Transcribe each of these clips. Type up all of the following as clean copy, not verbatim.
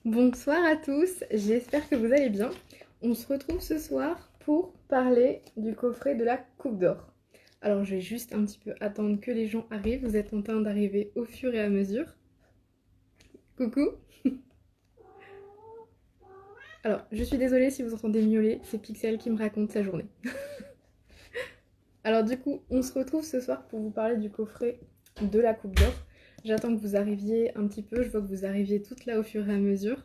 Bonsoir à tous, j'espère que vous allez bien. On se retrouve ce soir pour parler du coffret de la Coupe d'Or. Alors je vais juste un petit peu attendre que les gens arrivent, vous êtes en train d'arriver au fur et à mesure. Coucou. Alors je suis désolée si vous entendez miauler, c'est Pixel qui me raconte sa journée. Alors du coup, on se retrouve ce soir pour vous parler du coffret de la Coupe d'Or. J'attends que vous arriviez un petit peu, je vois que vous arriviez toutes là au fur et à mesure.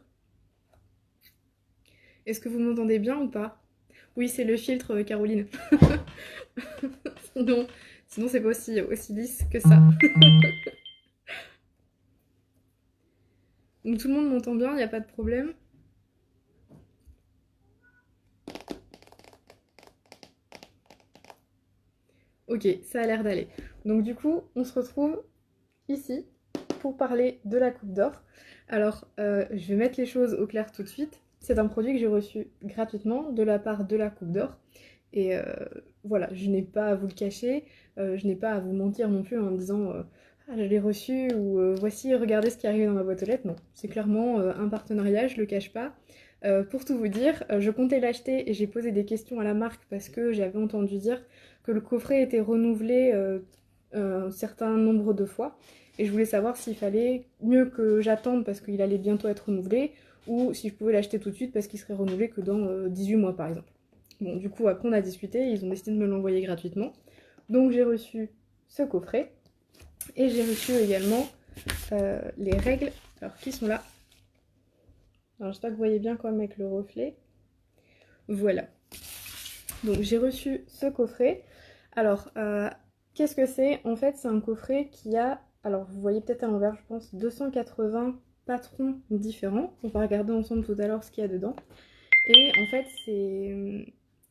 Est-ce que vous m'entendez bien ou pas? Oui, c'est le filtre, Caroline. sinon, sinon c'est pas aussi lisse que ça. Donc tout le monde m'entend bien, il n'y a pas de problème. Ok, ça a l'air d'aller. Donc du coup, on se retrouve ici pour parler de la Coupe d'Or. Alors, je vais mettre les choses au clair tout de suite. C'est un produit que j'ai reçu gratuitement de la part de la Coupe d'Or. Et voilà, je n'ai pas à vous le cacher, je n'ai pas à vous mentir non plus en me disant ah, je l'ai reçu ou voici, regardez ce qui est arrivé dans ma boîte aux lettres. Non, c'est clairement un partenariat, je le cache pas. Pour tout vous dire, je comptais l'acheter et j'ai posé des questions à la marque parce que j'avais entendu dire que le coffret était renouvelé un certain nombre de fois. Et je voulais savoir s'il fallait mieux que j'attende parce qu'il allait bientôt être renouvelé ou si je pouvais l'acheter tout de suite parce qu'il serait renouvelé que dans 18 mois par exemple. Bon, du coup, après on a discuté, ils ont décidé de me l'envoyer gratuitement. Donc j'ai reçu ce coffret et j'ai reçu également les règles, alors qui sont là. Alors j'espère que vous voyez bien quand même avec le reflet. Voilà. Donc j'ai reçu ce coffret. Alors, qu'est-ce que c'est? En fait, c'est un coffret qui a, alors vous voyez peut-être à l'envers, je pense, 280 patrons différents. On va regarder ensemble tout à l'heure ce qu'il y a dedans. Et en fait,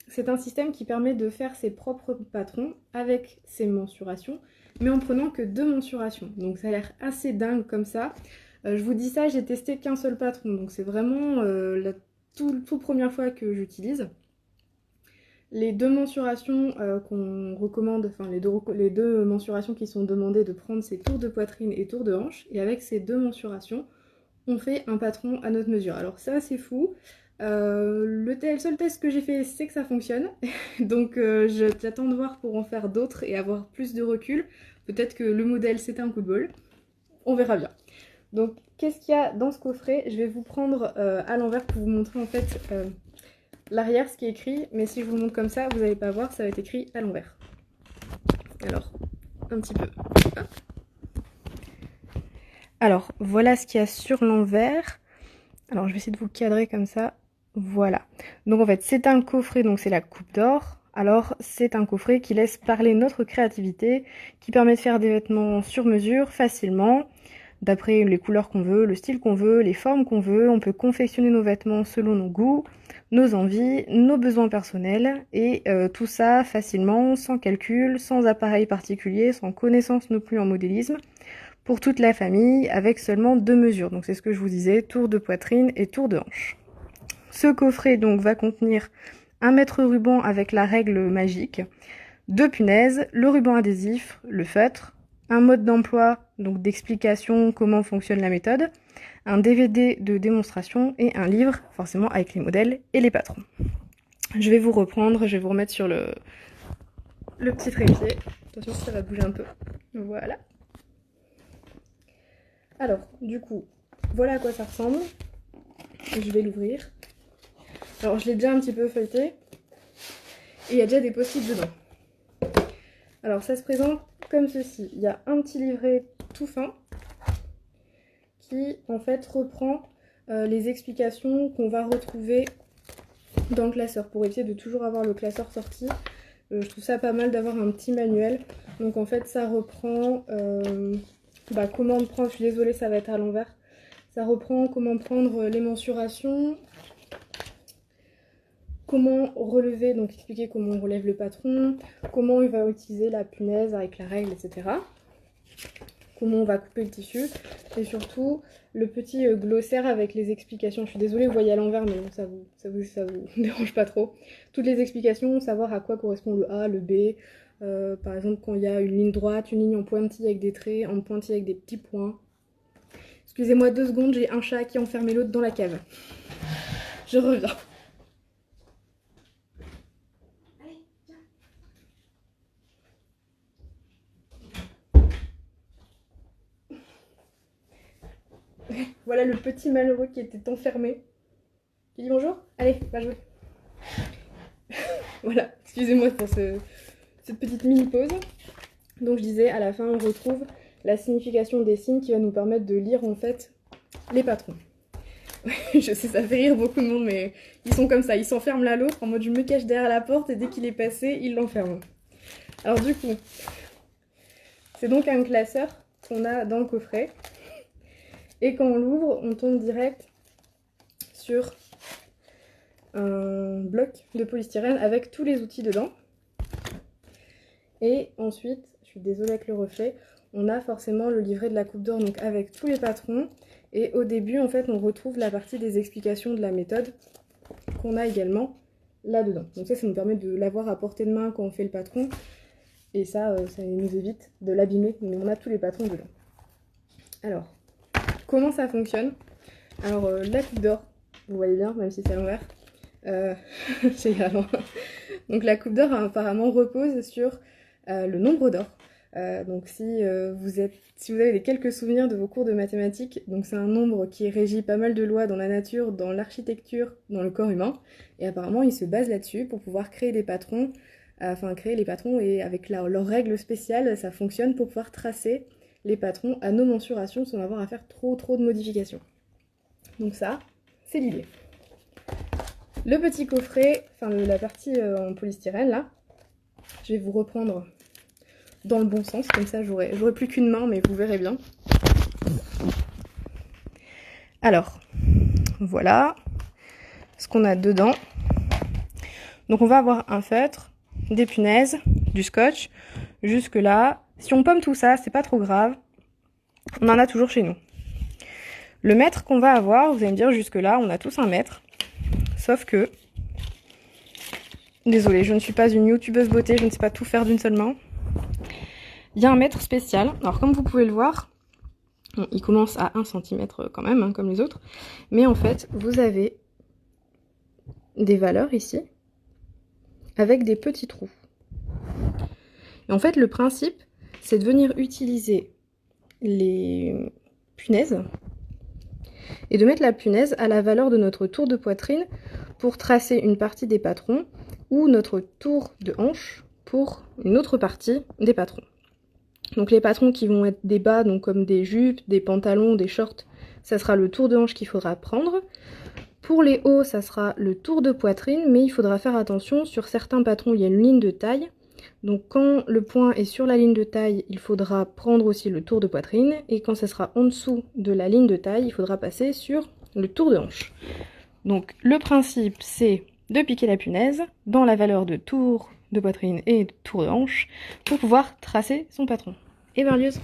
c'est un système qui permet de faire ses propres patrons avec ses mensurations, mais en prenant que 2 mensurations. Donc ça a l'air assez dingue comme ça. Je vous dis ça, j'ai testé qu'un seul patron, donc c'est vraiment la toute première fois que j'utilise. Les 2 mensurations qu'on recommande, enfin les deux mensurations qui sont demandées de prendre, c'est tour de poitrine et tour de hanche. Et avec ces 2 mensurations, on fait un patron à notre mesure. Alors ça c'est fou. Le seul test que j'ai fait, c'est que ça fonctionne. Donc j'attends de voir pour en faire d'autres et avoir plus de recul. Peut-être que le modèle c'était un coup de bol. On verra bien. Donc qu'est-ce qu'il y a dans ce coffret? Je vais vous prendre à l'envers pour vous montrer en fait l'arrière, ce qui est écrit. Mais si je vous le montre comme ça, vous n'allez pas voir, ça va être écrit à l'envers. Alors, un petit peu. Hop. Alors, voilà ce qu'il y a sur l'envers. Alors, je vais essayer de vous cadrer comme ça. Voilà. Donc, en fait, c'est un coffret, donc c'est la Coupe d'Or. Alors, c'est un coffret qui laisse parler notre créativité, qui permet de faire des vêtements sur mesure facilement, d'après les couleurs qu'on veut, le style qu'on veut, les formes qu'on veut. On peut confectionner nos vêtements selon nos goûts, nos envies, nos besoins personnels, et tout ça facilement, sans calcul, sans appareil particulier, sans connaissance non plus en modélisme, pour toute la famille, avec seulement 2 mesures. Donc c'est ce que je vous disais, tour de poitrine et tour de hanche. Ce coffret donc va contenir un mètre ruban avec la règle magique, 2 punaises, le ruban adhésif, le feutre, un mode d'emploi, donc d'explication comment fonctionne la méthode, un DVD de démonstration et un livre, forcément avec les modèles et les patrons. Je vais vous reprendre, je vais vous remettre sur le petit trépied. Attention, ça va bouger un peu. Voilà. Alors, du coup, voilà à quoi ça ressemble. Je vais l'ouvrir. Alors, je l'ai déjà un petit peu feuilleté. Et il y a déjà des post-it dedans. Alors, ça se présente comme ceci. Il y a un petit livret tout fin qui, en fait, reprend les explications qu'on va retrouver dans le classeur pour éviter de toujours avoir le classeur sorti. Je trouve ça pas mal d'avoir un petit manuel. Donc, en fait, ça reprend comment prendre, je suis désolée, ça va être à l'envers. Ça reprend comment prendre les mensurations, comment relever, donc expliquer comment on relève le patron, comment il va utiliser la punaise avec la règle, etc. Comment on va couper le tissu, et surtout le petit glossaire avec les explications. Je suis désolée, vous voyez à l'envers, mais bon, ça vous dérange pas trop. Toutes les explications, savoir à quoi correspond le A, le B. Par exemple, quand il y a une ligne droite, une ligne en pointille avec des traits, en pointille avec des petits points. Excusez-moi 2 secondes, j'ai un chat qui a enfermé l'autre dans la cave. Je reviens. Allez, viens. Voilà le petit malheureux qui était enfermé. Tu dis bonjour? Allez, va jouer. Voilà, excusez-moi pour cette petite mini-pause. Donc je disais, à la fin, on retrouve la signification des signes qui va nous permettre de lire en fait les patrons. Je sais, ça fait rire beaucoup de monde, mais ils sont comme ça, ils s'enferment l'un l'autre en mode je me cache derrière la porte et dès qu'il est passé, ils l'enferment. Alors du coup, c'est donc un classeur qu'on a dans le coffret. Et quand on l'ouvre, on tombe direct sur un bloc de polystyrène avec tous les outils dedans. Et ensuite, je suis désolée avec le reflet, on a forcément le livret de la coupe d'or, donc avec tous les patrons. Et au début, en fait, on retrouve la partie des explications de la méthode qu'on a également là-dedans. Donc ça nous permet de l'avoir à portée de main quand on fait le patron. Et ça nous évite de l'abîmer, mais on a tous les patrons dedans. Alors, comment ça fonctionne? Alors, la coupe d'or, vous voyez bien, même si c'est à l'envers. J'ai également. Donc la coupe d'or apparemment repose sur le nombre d'or. Donc si vous avez des quelques souvenirs de vos cours de mathématiques, donc c'est un nombre qui régit pas mal de lois dans la nature, dans l'architecture, dans le corps humain, et apparemment ils se basent là-dessus pour pouvoir créer des patrons, créer les patrons, et avec leurs règles spéciales, ça fonctionne pour pouvoir tracer les patrons à nos mensurations sans avoir à faire trop de modifications. Donc ça, c'est l'idée. Le petit coffret, la partie en polystyrène là, je vais vous reprendre dans le bon sens, comme ça j'aurai plus qu'une main, mais vous verrez bien. Alors, voilà ce qu'on a dedans. Donc on va avoir un feutre, des punaises, du scotch, jusque là. Si on pomme tout ça, c'est pas trop grave, on en a toujours chez nous. Le mètre qu'on va avoir, vous allez me dire jusque là, on a tous un mètre, sauf que, désolée, je ne suis pas une youtubeuse beauté, je ne sais pas tout faire d'une seule main. Il y a un mètre spécial. Alors comme vous pouvez le voir, bon, il commence à 1 cm quand même, hein, comme les autres. Mais en fait, vous avez des valeurs ici, avec des petits trous. Et en fait, le principe, c'est de venir utiliser les punaises et de mettre la punaise à la valeur de notre tour de poitrine pour tracer une partie des patrons ou notre tour de hanche pour une autre partie des patrons. Donc les patrons qui vont être des bas, donc comme des jupes, des pantalons, des shorts, ça sera le tour de hanche qu'il faudra prendre. Pour les hauts, ça sera le tour de poitrine, mais il faudra faire attention, sur certains patrons, il y a une ligne de taille. Donc quand le point est sur la ligne de taille, il faudra prendre aussi le tour de poitrine, et quand ça sera en dessous de la ligne de taille, il faudra passer sur le tour de hanche. Donc le principe, c'est de piquer la punaise dans la valeur de tour de poitrine et de tour de hanche pour pouvoir tracer son patron. Et Berlioz,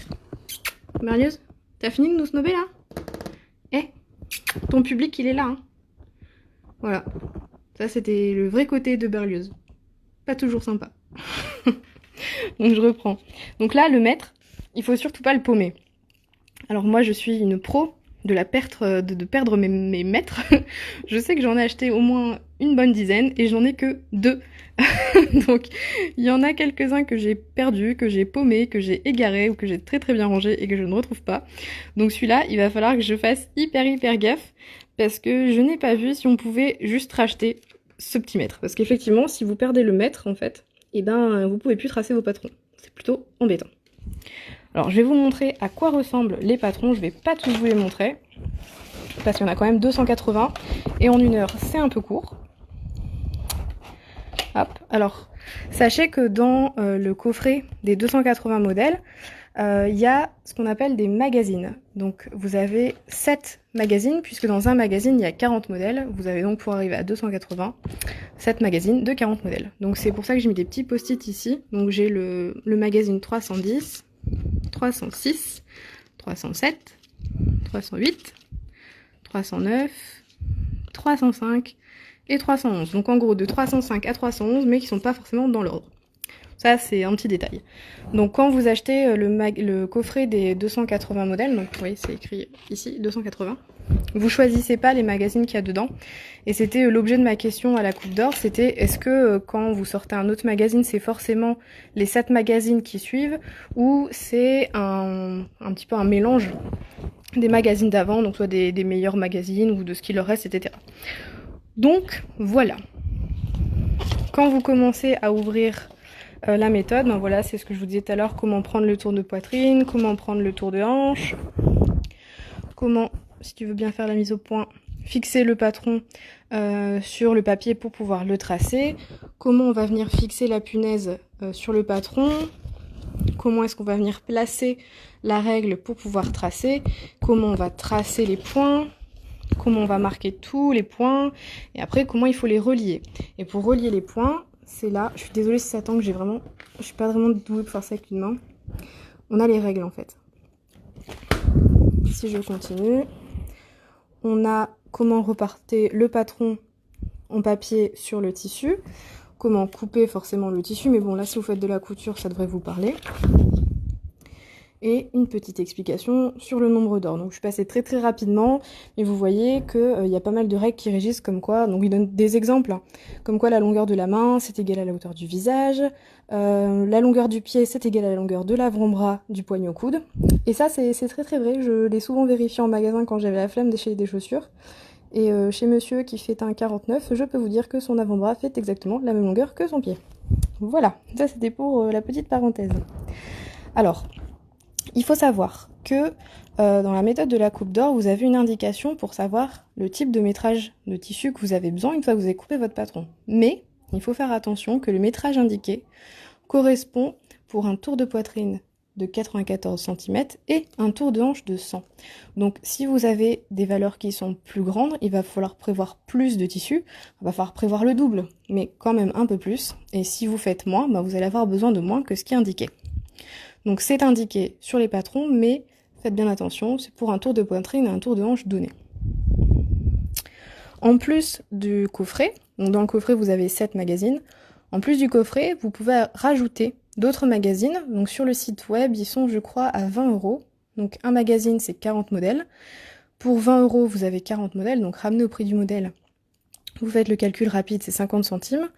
t'as fini de nous snober là? Eh, ton public il est là, hein. Voilà, ça c'était le vrai côté de Berlioz. Pas toujours sympa. Donc je reprends. Donc là, le mètre, il faut surtout pas le paumer. Alors moi je suis une pro de la perte, de perdre mes mètres. Je sais que j'en ai acheté au moins une bonne dizaine et j'en ai que 2. Donc il y en a quelques-uns que j'ai perdus, que j'ai paumés, que j'ai égarés ou que j'ai très bien rangés et que je ne retrouve pas. Donc celui-là, il va falloir que je fasse hyper gaffe parce que je n'ai pas vu si on pouvait juste racheter ce petit mètre. Parce qu'effectivement, si vous perdez le mètre en fait, et ben vous pouvez plus tracer vos patrons. C'est plutôt embêtant. Alors je vais vous montrer à quoi ressemblent les patrons, je vais pas tous vous les montrer, parce qu'il y en a quand même 280, et en 1 heure c'est un peu court. Hop, alors sachez que dans le coffret des 280 modèles, il y a ce qu'on appelle des magazines. Donc vous avez 7 magazines, puisque dans un magazine il y a 40 modèles, vous avez donc pour arriver à 280, 7 magazines de 40 modèles. Donc c'est pour ça que j'ai mis des petits post-it ici. Donc j'ai le magazine 310, 306, 307, 308, 309, 305 et 311. Donc en gros de 305 à 311, mais qui sont pas forcément dans l'ordre. Ça, c'est un petit détail. Donc, quand vous achetez le coffret des 280 modèles, donc oui, c'est écrit ici, 280, vous choisissez pas les magazines qu'il y a dedans. Et c'était l'objet de ma question à la Coupe d'Or, c'était est-ce que quand vous sortez un autre magazine, c'est forcément les 7 magazines qui suivent, ou c'est un petit peu un mélange des magazines d'avant, donc soit des meilleurs magazines ou de ce qu'il leur reste, etc. Donc, voilà. Quand vous commencez à ouvrir la méthode, ben voilà, c'est ce que je vous disais tout à l'heure, comment prendre le tour de poitrine, comment prendre le tour de hanche, comment, si tu veux bien faire la mise au point, fixer le patron sur le papier pour pouvoir le tracer, comment on va venir fixer la punaise sur le patron, comment est-ce qu'on va venir placer la règle pour pouvoir tracer, comment on va tracer les points, comment on va marquer tous les points, et après comment il faut les relier. Et pour relier les points, c'est là, je suis désolée si ça tend que je suis pas vraiment douée pour faire ça avec une main. On a les règles en fait. Si je continue, on a comment reparter le patron en papier sur le tissu, comment couper forcément le tissu, mais bon là si vous faites de la couture ça devrait vous parler. Et une petite explication sur le nombre d'or. Donc je suis passée très très rapidement, mais vous voyez qu'il y a pas mal de règles qui régissent comme quoi, donc il donne des exemples, hein, comme quoi la longueur de la main c'est égal à la hauteur du visage, la longueur du pied c'est égal à la longueur de l'avant-bras du poignet au coude. Et ça c'est très très vrai, je l'ai souvent vérifié en magasin quand j'avais la flemme d'acheter des chaussures. Et chez monsieur qui fait un 49, je peux vous dire que son avant-bras fait exactement la même longueur que son pied. Voilà, ça c'était pour la petite parenthèse. Alors, il faut savoir que dans la méthode de la coupe d'or, vous avez une indication pour savoir le type de métrage de tissu que vous avez besoin une fois que vous avez coupé votre patron. Mais il faut faire attention que le métrage indiqué correspond pour un tour de poitrine de 94 cm et un tour de hanche de 100. Donc si vous avez des valeurs qui sont plus grandes, il va falloir prévoir plus de tissu, il va falloir prévoir le double, mais quand même un peu plus. Et si vous faites moins, vous allez avoir besoin de moins que ce qui est indiqué. Donc c'est indiqué sur les patrons, mais faites bien attention, c'est pour un tour de poitrine et un tour de hanche donné. En plus du coffret, donc dans le coffret vous avez 7 magazines, en plus du coffret, vous pouvez rajouter d'autres magazines. Donc sur le site web, ils sont je crois à 20 €. Donc un magazine c'est 40 modèles. Pour 20 € vous avez 40 modèles, donc ramenez au prix du modèle. Vous faites le calcul rapide, c'est 50 centimes.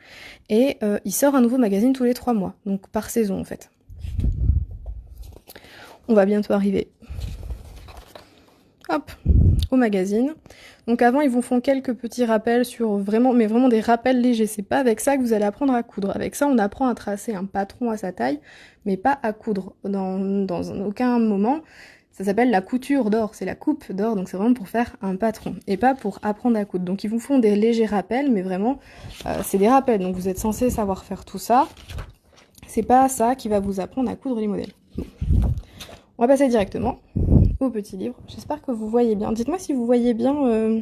Et il sort un nouveau magazine tous les 3 mois, donc par saison en fait. On va bientôt arriver. Hop, au magazine. Donc avant, ils vous font quelques petits rappels sur vraiment des rappels légers. C'est pas avec ça que vous allez apprendre à coudre. Avec ça, on apprend à tracer un patron à sa taille, mais pas à coudre dans aucun moment. Ça s'appelle la couture d'or, c'est la coupe d'or, donc c'est vraiment pour faire un patron, et pas pour apprendre à coudre. Donc ils vous font des légers rappels, mais vraiment, c'est des rappels, donc vous êtes censé savoir faire tout ça. C'est pas ça qui va vous apprendre à coudre les modèles. On va passer directement au petit livre. J'espère que vous voyez bien. Dites-moi si vous voyez bien.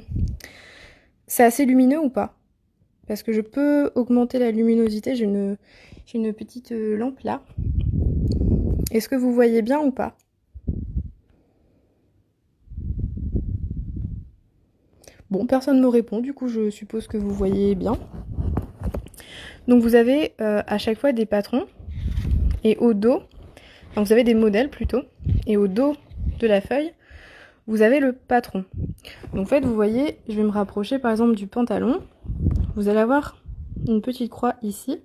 C'est assez lumineux ou pas? Parce que je peux augmenter la luminosité. J'ai une petite lampe là. Est-ce que vous voyez bien ou pas? Bon, personne ne me répond. Du coup, je suppose que vous voyez bien. Donc vous avez à chaque fois des patrons. Et au dos... Donc vous avez des modèles plutôt, et au dos de la feuille, vous avez le patron. Donc en fait, vous voyez, je vais me rapprocher par exemple du pantalon. Vous allez avoir une petite croix ici.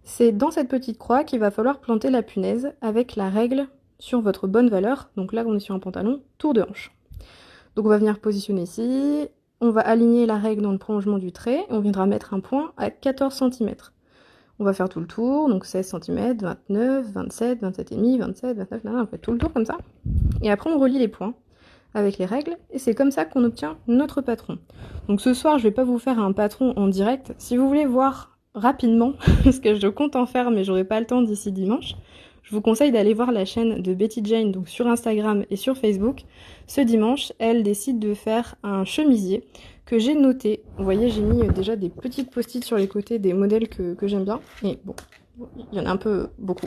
C'est dans cette petite croix qu'il va falloir planter la punaise avec la règle sur votre bonne valeur. Donc là, on est sur un pantalon tour de hanche. Donc on va venir positionner ici. On va aligner la règle dans le prolongement du trait. Et on viendra mettre un point à 14 cm. On va faire tout le tour, donc 16 cm, 29, 27, 27,5, 27, 29, là, on fait tout le tour comme ça. Et après on relie les points avec les règles, et c'est comme ça qu'on obtient notre patron. Donc ce soir, je vais pas vous faire un patron en direct. Si vous voulez voir rapidement, parce que je compte en faire, mais j'aurai pas le temps d'ici dimanche, je vous conseille d'aller voir la chaîne de Betty Jane, donc sur Instagram et sur Facebook. Ce dimanche, elle décide de faire un chemisier que j'ai noté. Vous voyez, j'ai mis déjà des petites post-it sur les côtés des modèles que j'aime bien. Et bon, il y en a un peu beaucoup.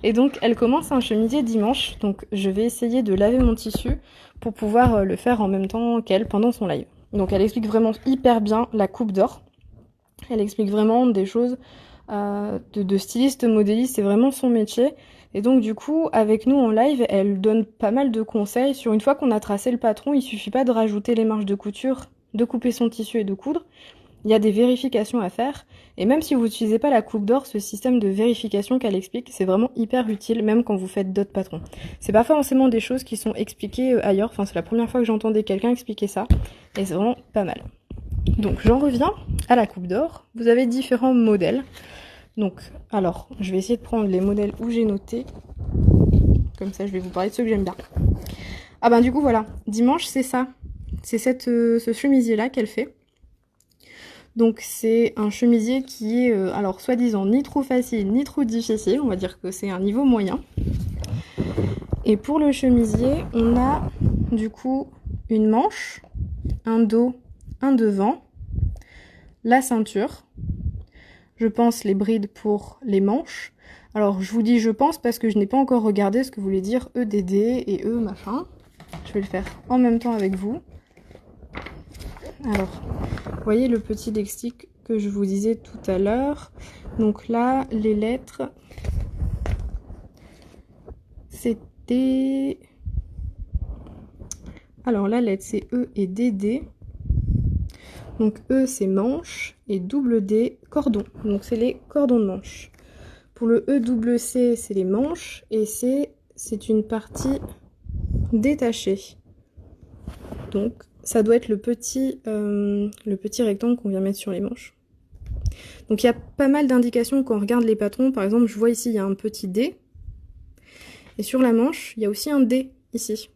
Et donc, elle commence un chemisier dimanche. Donc, je vais essayer de laver mon tissu pour pouvoir le faire en même temps qu'elle pendant son live. Donc, elle explique vraiment hyper bien la coupe d'or. Elle explique vraiment des choses de styliste, modéliste, c'est vraiment son métier. Et donc du coup, avec nous en live, elle donne pas mal de conseils. Sur une fois qu'on a tracé le patron, il suffit pas de rajouter les marges de couture, de couper son tissu et de coudre. Il y a des vérifications à faire. Et même si vous n'utilisez pas la coupe d'or, ce système de vérification qu'elle explique, c'est vraiment hyper utile, même quand vous faites d'autres patrons. C'est pas forcément des choses qui sont expliquées ailleurs. Enfin, c'est la première fois que j'entendais quelqu'un expliquer ça. Et c'est vraiment pas mal. Donc j'en reviens à la coupe d'or. Vous avez différents modèles. Donc, alors, je vais essayer de prendre les modèles où j'ai noté. Comme ça, je vais vous parler de ceux que j'aime bien. Ah ben du coup, voilà. Dimanche, c'est ça. C'est ce chemisier-là qu'elle fait. Donc, c'est un chemisier qui est, alors, soi-disant, ni trop facile, ni trop difficile. On va dire que c'est un niveau moyen. Et pour le chemisier, on a, du coup, une manche, un dos, un devant, la ceinture. Je pense les brides pour les manches. Alors je vous dis je pense parce que je n'ai pas encore regardé ce que voulait dire EDD et E machin. Je vais le faire en même temps avec vous. Alors, vous voyez le petit lexique que je vous disais tout à l'heure. Donc là, les lettres, c'était... Alors la lettre c'est E et DD. Donc E c'est manche et double D cordon. Donc c'est les cordons de manche. Pour le E double C c'est les manches et C c'est une partie détachée. Donc ça doit être le petit rectangle qu'on vient mettre sur les manches. Donc il y a pas mal d'indications quand on regarde les patrons. Par exemple je vois ici il y a un petit D. Et sur la manche il y a aussi un D ici.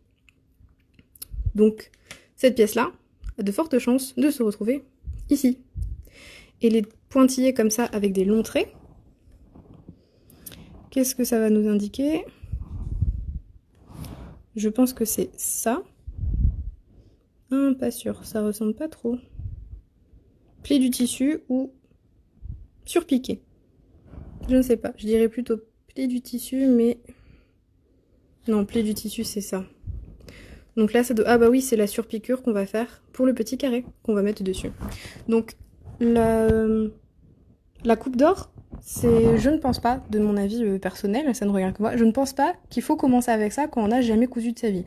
Donc cette pièce là a de fortes chances de se retrouver ici. Et les pointillés comme ça avec des longs traits, qu'est-ce que ça va nous indiquer? Je pense que c'est ça. Ah, pas sûr, ça ressemble pas trop. Pli du tissu ou surpiqué. Je ne sais pas, je dirais plutôt pli du tissu, mais... Non, pli du tissu, c'est ça. Donc là, ça doit... Ah bah oui, c'est la surpiqûre qu'on va faire pour le petit carré qu'on va mettre dessus. Donc, la coupe d'or, c'est... Je ne pense pas, de mon avis personnel, ça ne regarde que moi, je ne pense pas qu'il faut commencer avec ça quand on n'a jamais cousu de sa vie.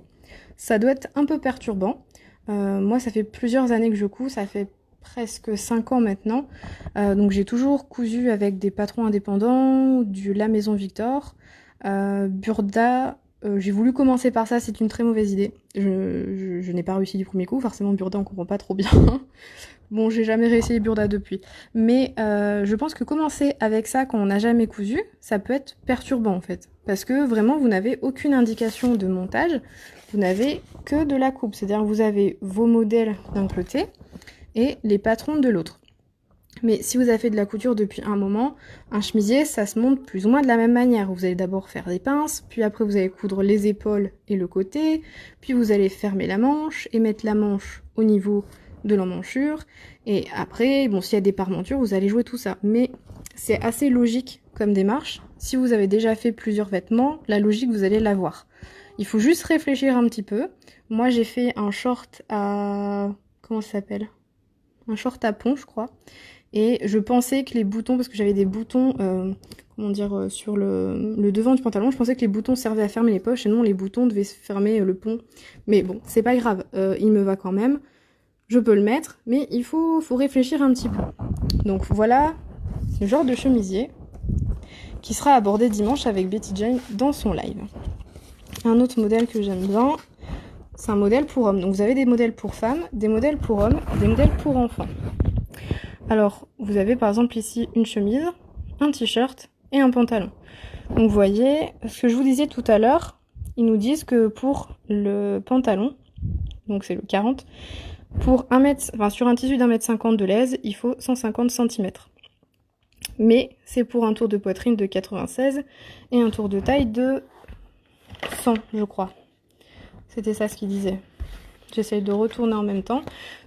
Ça doit être un peu perturbant. Moi, ça fait plusieurs années que je couds, ça fait presque 5 ans maintenant. Donc j'ai toujours cousu avec des patrons indépendants, La Maison Victor, Burda... j'ai voulu commencer par ça, c'est une très mauvaise idée. Je n'ai pas réussi du premier coup, forcément Burda on comprend pas trop bien. Bon, j'ai jamais réessayé Burda depuis. Mais je pense que commencer avec ça quand on n'a jamais cousu, ça peut être perturbant en fait. Parce que vraiment vous n'avez aucune indication de montage, vous n'avez que de la coupe. C'est-à-dire que vous avez vos modèles d'un côté et les patrons de l'autre. Mais si vous avez fait de la couture depuis un moment, un chemisier, ça se monte plus ou moins de la même manière. Vous allez d'abord faire des pinces, puis après vous allez coudre les épaules et le côté, puis vous allez fermer la manche et mettre la manche au niveau de l'emmanchure. Et après, bon, s'il y a des parmentures, vous allez jouer tout ça. Mais c'est assez logique comme démarche. Si vous avez déjà fait plusieurs vêtements, la logique, vous allez l'avoir. Il faut juste réfléchir un petit peu. Moi, j'ai fait un short à... Comment ça s'appelle? Un short à pont, je crois. Et je pensais que les boutons, parce que j'avais des boutons, comment dire, sur le devant du pantalon, je pensais que les boutons servaient à fermer les poches, et non, les boutons devaient fermer le pont. Mais bon, c'est pas grave, il me va quand même. Je peux le mettre, mais il faut réfléchir un petit peu. Donc voilà le genre de chemisier qui sera abordé dimanche avec Betty Jane dans son live. Un autre modèle que j'aime bien, c'est un modèle pour hommes. Donc vous avez des modèles pour femmes, des modèles pour hommes, des modèles pour enfants. Alors, vous avez par exemple ici une chemise, un t-shirt et un pantalon. Donc vous voyez, ce que je vous disais tout à l'heure, ils nous disent que pour le pantalon, donc c'est le 40, pour sur un tissu d'1,50 m de l'aise, il faut 150 cm. Mais c'est pour un tour de poitrine de 96 et un tour de taille de 100, je crois. C'était ça ce qu'il disait. J'essaye de retourner en même temps.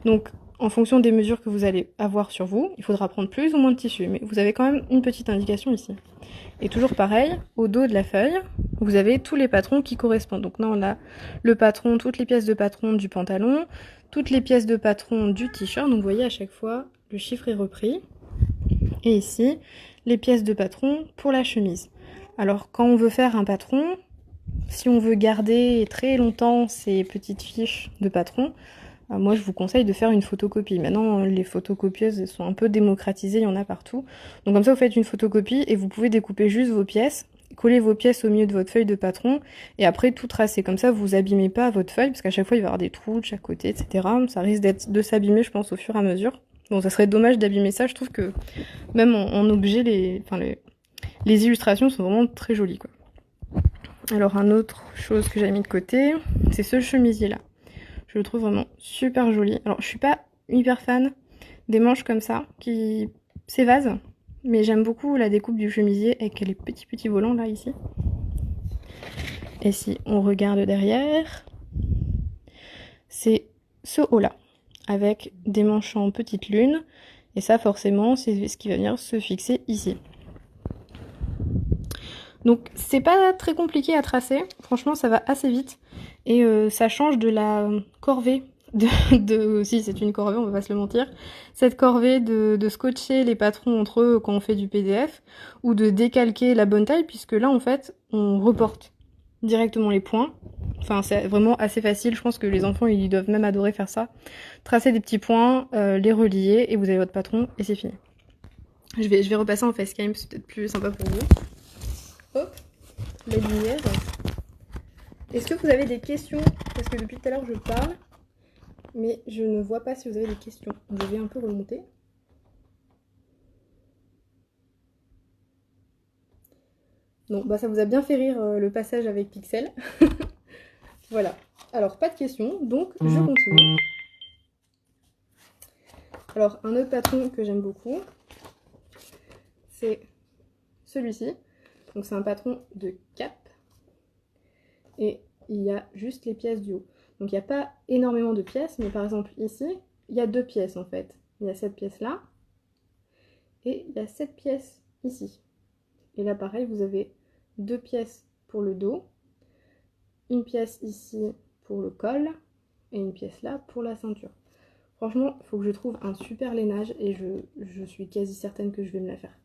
Donc, en fonction des mesures que vous allez avoir sur vous, il faudra prendre plus ou moins de tissu. Mais vous avez quand même une petite indication ici. Et toujours pareil, au dos de la feuille, vous avez tous les patrons qui correspondent. Donc là, on a le patron, toutes les pièces de patron du pantalon, toutes les pièces de patron du t-shirt. Donc vous voyez, à chaque fois, le chiffre est repris. Et ici, les pièces de patron pour la chemise. Alors quand on veut faire un patron, si on veut garder très longtemps ces petites fiches de patron, moi je vous conseille de faire une photocopie. Maintenant les photocopieuses sont un peu démocratisées, il y en a partout. Donc comme ça vous faites une photocopie et vous pouvez découper juste vos pièces, coller vos pièces au milieu de votre feuille de patron et après tout tracer. Comme ça vous abîmez pas votre feuille parce qu'à chaque fois il va y avoir des trous de chaque côté, etc. Ça risque de s'abîmer je pense au fur et à mesure. Bon ça serait dommage d'abîmer ça, je trouve que même en objet les illustrations sont vraiment très jolies quoi. Alors un autre chose que j'ai mis de côté, c'est ce chemisier là. Je le trouve vraiment super joli. Alors je suis pas hyper fan des manches comme ça, qui s'évasent, mais j'aime beaucoup la découpe du chemisier avec les petits volants là ici. Et si on regarde derrière, c'est ce haut là, avec des manches en petite lune, et ça forcément c'est ce qui va venir se fixer ici. Donc c'est pas très compliqué à tracer, franchement ça va assez vite et ça change de la corvée si c'est une corvée on va pas se le mentir, cette corvée de scotcher les patrons entre eux quand on fait du PDF ou de décalquer la bonne taille puisque là en fait on reporte directement les points. Enfin c'est vraiment assez facile, je pense que les enfants ils doivent même adorer faire ça. Tracer des petits points, les relier et vous avez votre patron et c'est fini. Je vais repasser en facecam, c'est peut-être plus sympa pour vous. Hop, la lumière. Est-ce que vous avez des questions? Parce que depuis tout à l'heure je parle, mais je ne vois pas si vous avez des questions. Je vais un peu remonter. Non, bah ça vous a bien fait rire le passage avec Pixel. Voilà. Alors pas de questions, donc je continue. Alors un autre patron que j'aime beaucoup, c'est celui-ci. Donc c'est un patron de cap. Et il y a juste les pièces du haut. Donc il n'y a pas énormément de pièces, mais par exemple ici, il y a 2 pièces en fait. Il y a cette pièce-là, et il y a cette pièce ici. Et là pareil, vous avez 2 pièces pour le dos, une pièce ici pour le col, et une pièce là pour la ceinture. Franchement, il faut que je trouve un super lainage, et je suis quasi certaine que je vais me la faire.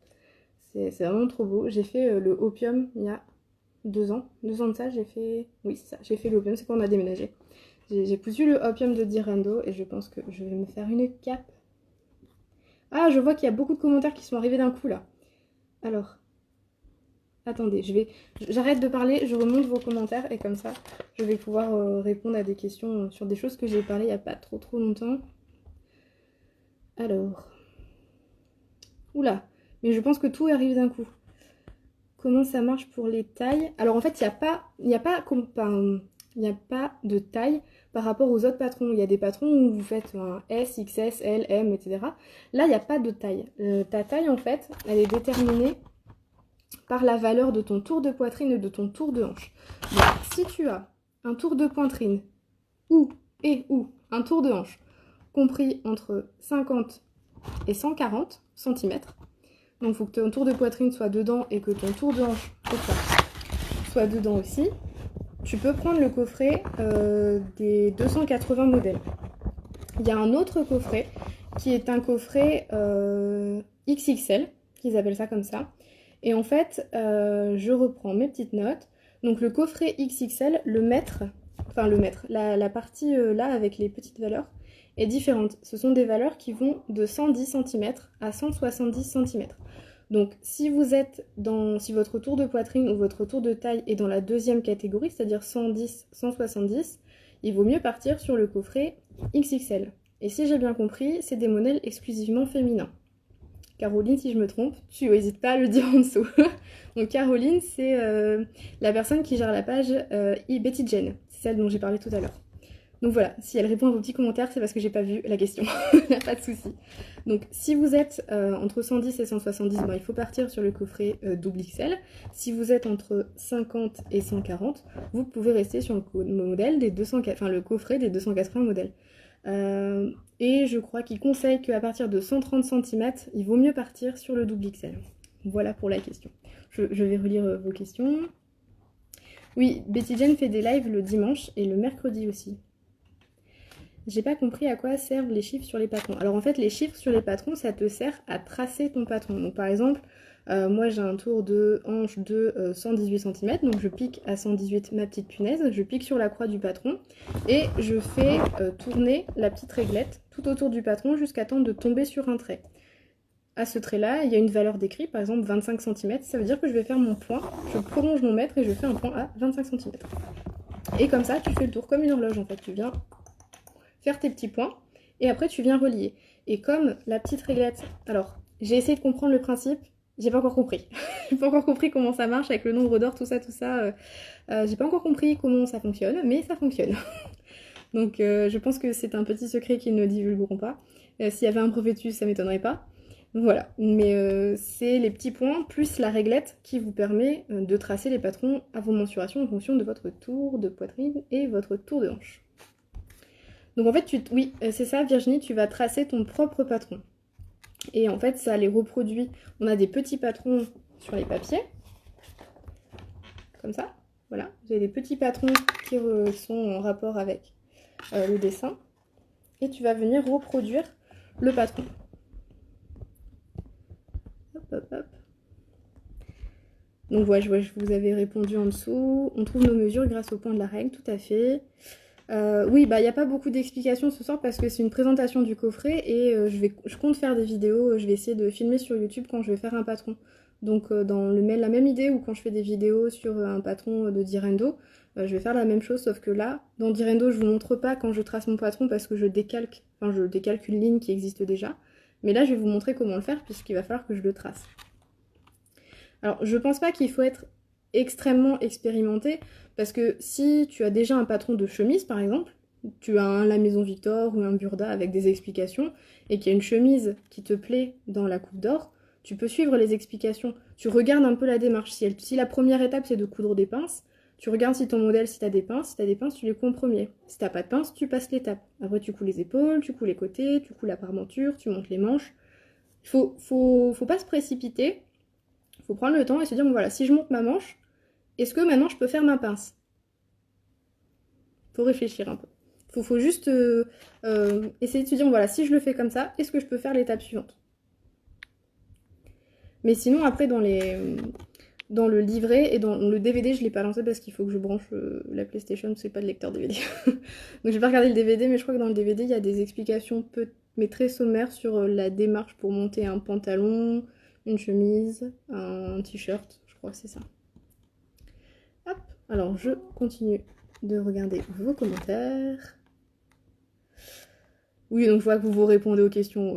C'est vraiment trop beau. J'ai fait le Opium il y a 2 ans. 2 ans de ça, j'ai fait... Oui, c'est ça, j'ai fait l'Opium, c'est quand on a déménagé. J'ai cousu le Opium de Dirando et je pense que je vais me faire une cape. Ah, je vois qu'il y a beaucoup de commentaires qui sont arrivés d'un coup là. Alors, attendez, j'arrête de parler, je remonte vos commentaires et comme ça, je vais pouvoir répondre à des questions sur des choses que j'ai parlé il n'y a pas trop longtemps. Alors... Oula, mais je pense que tout arrive d'un coup. Comment ça marche pour les tailles? Alors en fait, il n'y a pas de taille par rapport aux autres patrons. Il y a des patrons où vous faites un S, XS, L, M, etc. Là, il n'y a pas de taille. Ta taille, en fait, elle est déterminée par la valeur de ton tour de poitrine et de ton tour de hanche. Donc, si tu as un tour de poitrine ou un tour de hanche compris entre 50 et 140 cm, donc il faut que ton tour de poitrine soit dedans et que ton tour de hanche soit dedans aussi, tu peux prendre le coffret des 280 modèles. Il y a un autre coffret qui est un coffret XXL, qu'ils appellent ça comme ça. Et en fait, je reprends mes petites notes. Donc le coffret XXL, la partie là avec les petites valeurs est différente. Ce sont des valeurs qui vont de 110 cm à 170 cm. Donc si votre tour de poitrine ou votre tour de taille est dans la deuxième catégorie, c'est-à-dire 110, 170, il vaut mieux partir sur le coffret XXL. Et si j'ai bien compris, c'est des modèles exclusivement féminins. Caroline, si je me trompe, tu n'hésites pas à le dire en dessous. Donc Caroline, c'est la personne qui gère la page Betty Jane. C'est celle dont j'ai parlé tout à l'heure. Donc voilà, si elle répond à vos petits commentaires, c'est parce que j'ai pas vu la question. Pas de souci. Donc si vous êtes entre 110 et 170, il faut partir sur le coffret double XL. Si vous êtes entre 50 et 140, vous pouvez rester sur le coffret des 280 modèles. Et je crois qu'il conseille qu'à partir de 130 cm, il vaut mieux partir sur le double XL. Voilà pour la question. Je vais relire vos questions. Oui, Betty Jane fait des lives le dimanche et le mercredi aussi. J'ai pas compris à quoi servent les chiffres sur les patrons. Alors en fait, les chiffres sur les patrons, ça te sert à tracer ton patron. Donc par exemple, moi j'ai un tour de hanche de 118 cm, donc je pique à 118 ma petite punaise, je pique sur la croix du patron et je fais tourner la petite réglette tout autour du patron jusqu'à temps de tomber sur un trait. À ce trait-là, il y a une valeur d'écrit, par exemple 25 cm, ça veut dire que je vais faire mon point, je prolonge mon mètre et je fais un point à 25 cm. Et comme ça, tu fais le tour comme une horloge en fait, tu viens faire tes petits points, et après tu viens relier. Et comme la petite réglette, alors j'ai essayé de comprendre le principe, j'ai pas encore compris. J'ai pas encore compris comment ça marche avec le nombre d'or, tout ça, j'ai pas encore compris comment ça fonctionne, mais ça fonctionne. Donc je pense que c'est un petit secret qu'ils ne divulgueront pas. S'il y avait un brevet dessus, ça m'étonnerait pas. Voilà, mais c'est les petits points plus la réglette qui vous permet de tracer les patrons à vos mensurations en fonction de votre tour de poitrine et votre tour de hanche. Donc en fait, oui, c'est ça Virginie, tu vas tracer ton propre patron. Et en fait, ça les reproduit. On a des petits patrons sur les papiers, comme ça. Voilà, vous avez des petits patrons qui sont en rapport avec le dessin. Et tu vas venir reproduire le patron. Hop, hop, hop. Donc voilà, je vous avais répondu en dessous. On trouve nos mesures grâce au point de la règle, tout à fait. Oui, bah il n'y a pas beaucoup d'explications ce soir parce que c'est une présentation du coffret et je compte faire des vidéos, je vais essayer de filmer sur YouTube quand je vais faire un patron. Donc dans la même idée ou quand je fais des vidéos sur un patron de Direndo, je vais faire la même chose sauf que là, dans Direndo, je vous montre pas quand je trace mon patron parce que je décalque une ligne qui existe déjà. Mais là, je vais vous montrer comment le faire puisqu'il va falloir que je le trace. Alors, je pense pas qu'il faut être extrêmement expérimenté, parce que si tu as déjà un patron de chemise, par exemple, tu as un La Maison Victor ou un Burda avec des explications, et qu'il y a une chemise qui te plaît dans la coupe d'or, tu peux suivre les explications. Tu regardes un peu la démarche. Si la première étape, c'est de coudre des pinces, tu regardes si ton modèle, si tu as des pinces, tu les couds en premier. Si tu n'as pas de pinces, tu passes l'étape. Après, tu couds les épaules, tu couds les côtés, tu couds la parmenture, tu montes les manches. Faut pas se précipiter. Il faut prendre le temps et se dire, bon voilà, si je monte ma manche, est-ce que maintenant je peux faire ma pince? Faut réfléchir un peu. Faut juste essayer de se dire, bon voilà, si je le fais comme ça, est-ce que je peux faire l'étape suivante? Mais sinon, après, dans le livret et dans le DVD, je ne l'ai pas lancé parce qu'il faut que je branche la PlayStation, c'est pas de lecteur DVD. Donc je vais pas regarder le DVD, mais je crois que dans le DVD, il y a des explications mais très sommaires sur la démarche pour monter un pantalon, une chemise, un t-shirt, je crois que c'est ça. Hop, alors je continue de regarder vos commentaires. Oui, donc je vois que vous répondez aux questions.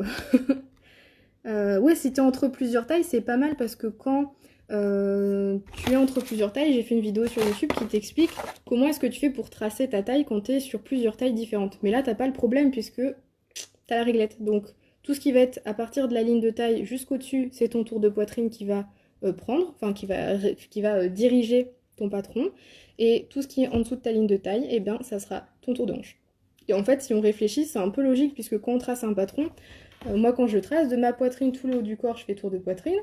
Ouais, si tu es entre plusieurs tailles, c'est pas mal parce que quand tu es entre plusieurs tailles, j'ai fait une vidéo sur YouTube qui t'explique comment est-ce que tu fais pour tracer ta taille quand tu es sur plusieurs tailles différentes. Mais là, t'as pas le problème puisque t'as la réglette. Donc tout ce qui va être à partir de la ligne de taille jusqu'au-dessus, c'est ton tour de poitrine qui va prendre, enfin qui va diriger ton patron. Et tout ce qui est en dessous de ta ligne de taille, eh bien ça sera ton tour de hanche. Et en fait, si on réfléchit, c'est un peu logique puisque quand on trace un patron, moi quand je trace, de ma poitrine tout le haut du corps, je fais tour de poitrine.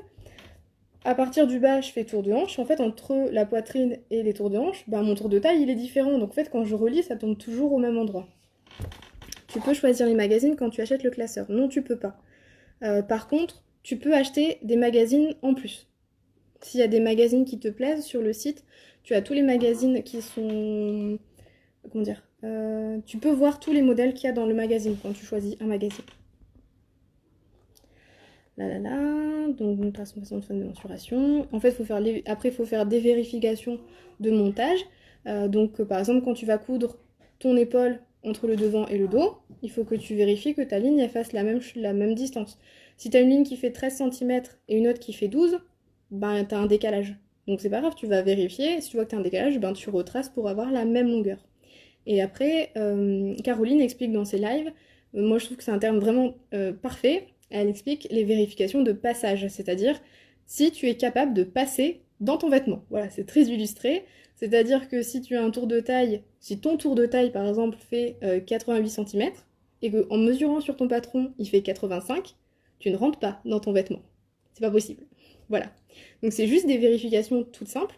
À partir du bas, je fais tour de hanche. En fait, entre la poitrine et les tours de hanche, ben, mon tour de taille, il est différent. Donc en fait, quand je relis, ça tombe toujours au même endroit. Tu peux choisir les magazines quand tu achètes le classeur. Non, tu peux pas. Par contre, tu peux acheter des magazines en plus. S'il y a des magazines qui te plaisent sur le site, tu as tous les magazines qui sont... Comment dire tu peux voir tous les modèles qu'il y a dans le magazine quand tu choisis un magazine. Donc transformation de mensuration. En fait, après, il faut faire des vérifications de montage. Donc, par exemple, quand tu vas coudre ton épaule entre le devant et le dos, il faut que tu vérifies que ta ligne elle fasse la même distance. Si tu as une ligne qui fait 13 cm et une autre qui fait 12, ben, tu as un décalage. Donc, c'est pas grave, tu vas vérifier. Si tu vois que tu as un décalage, ben, tu retraces pour avoir la même longueur. Et après, Caroline explique dans ses lives, moi je trouve que c'est un terme vraiment parfait, elle explique les vérifications de passage, c'est-à-dire si tu es capable de passer dans ton vêtement. Voilà, c'est très illustré, c'est-à-dire que si tu as un tour de taille, si ton tour de taille par exemple fait 88 cm, et qu'en mesurant sur ton patron, il fait 85, tu ne rentres pas dans ton vêtement. C'est pas possible. Voilà. Donc c'est juste des vérifications toutes simples.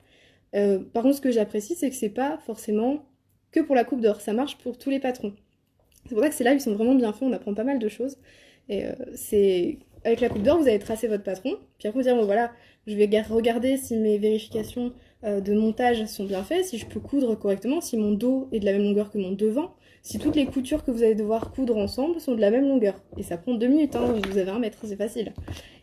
Par contre, ce que j'apprécie, c'est que c'est pas forcément que pour la coupe d'or, ça marche pour tous les patrons. C'est pour ça que ces lives sont vraiment bien faits, on apprend pas mal de choses. Et c'est... Avec la coupe d'or, vous allez tracer votre patron, puis après vous dire, bon voilà, je vais regarder si mes vérifications de montage sont bien faites, si je peux coudre correctement, si mon dos est de la même longueur que mon devant, si toutes les coutures que vous allez devoir coudre ensemble sont de la même longueur. Et ça prend 2 minutes, hein, vous avez 1 mètre, c'est facile.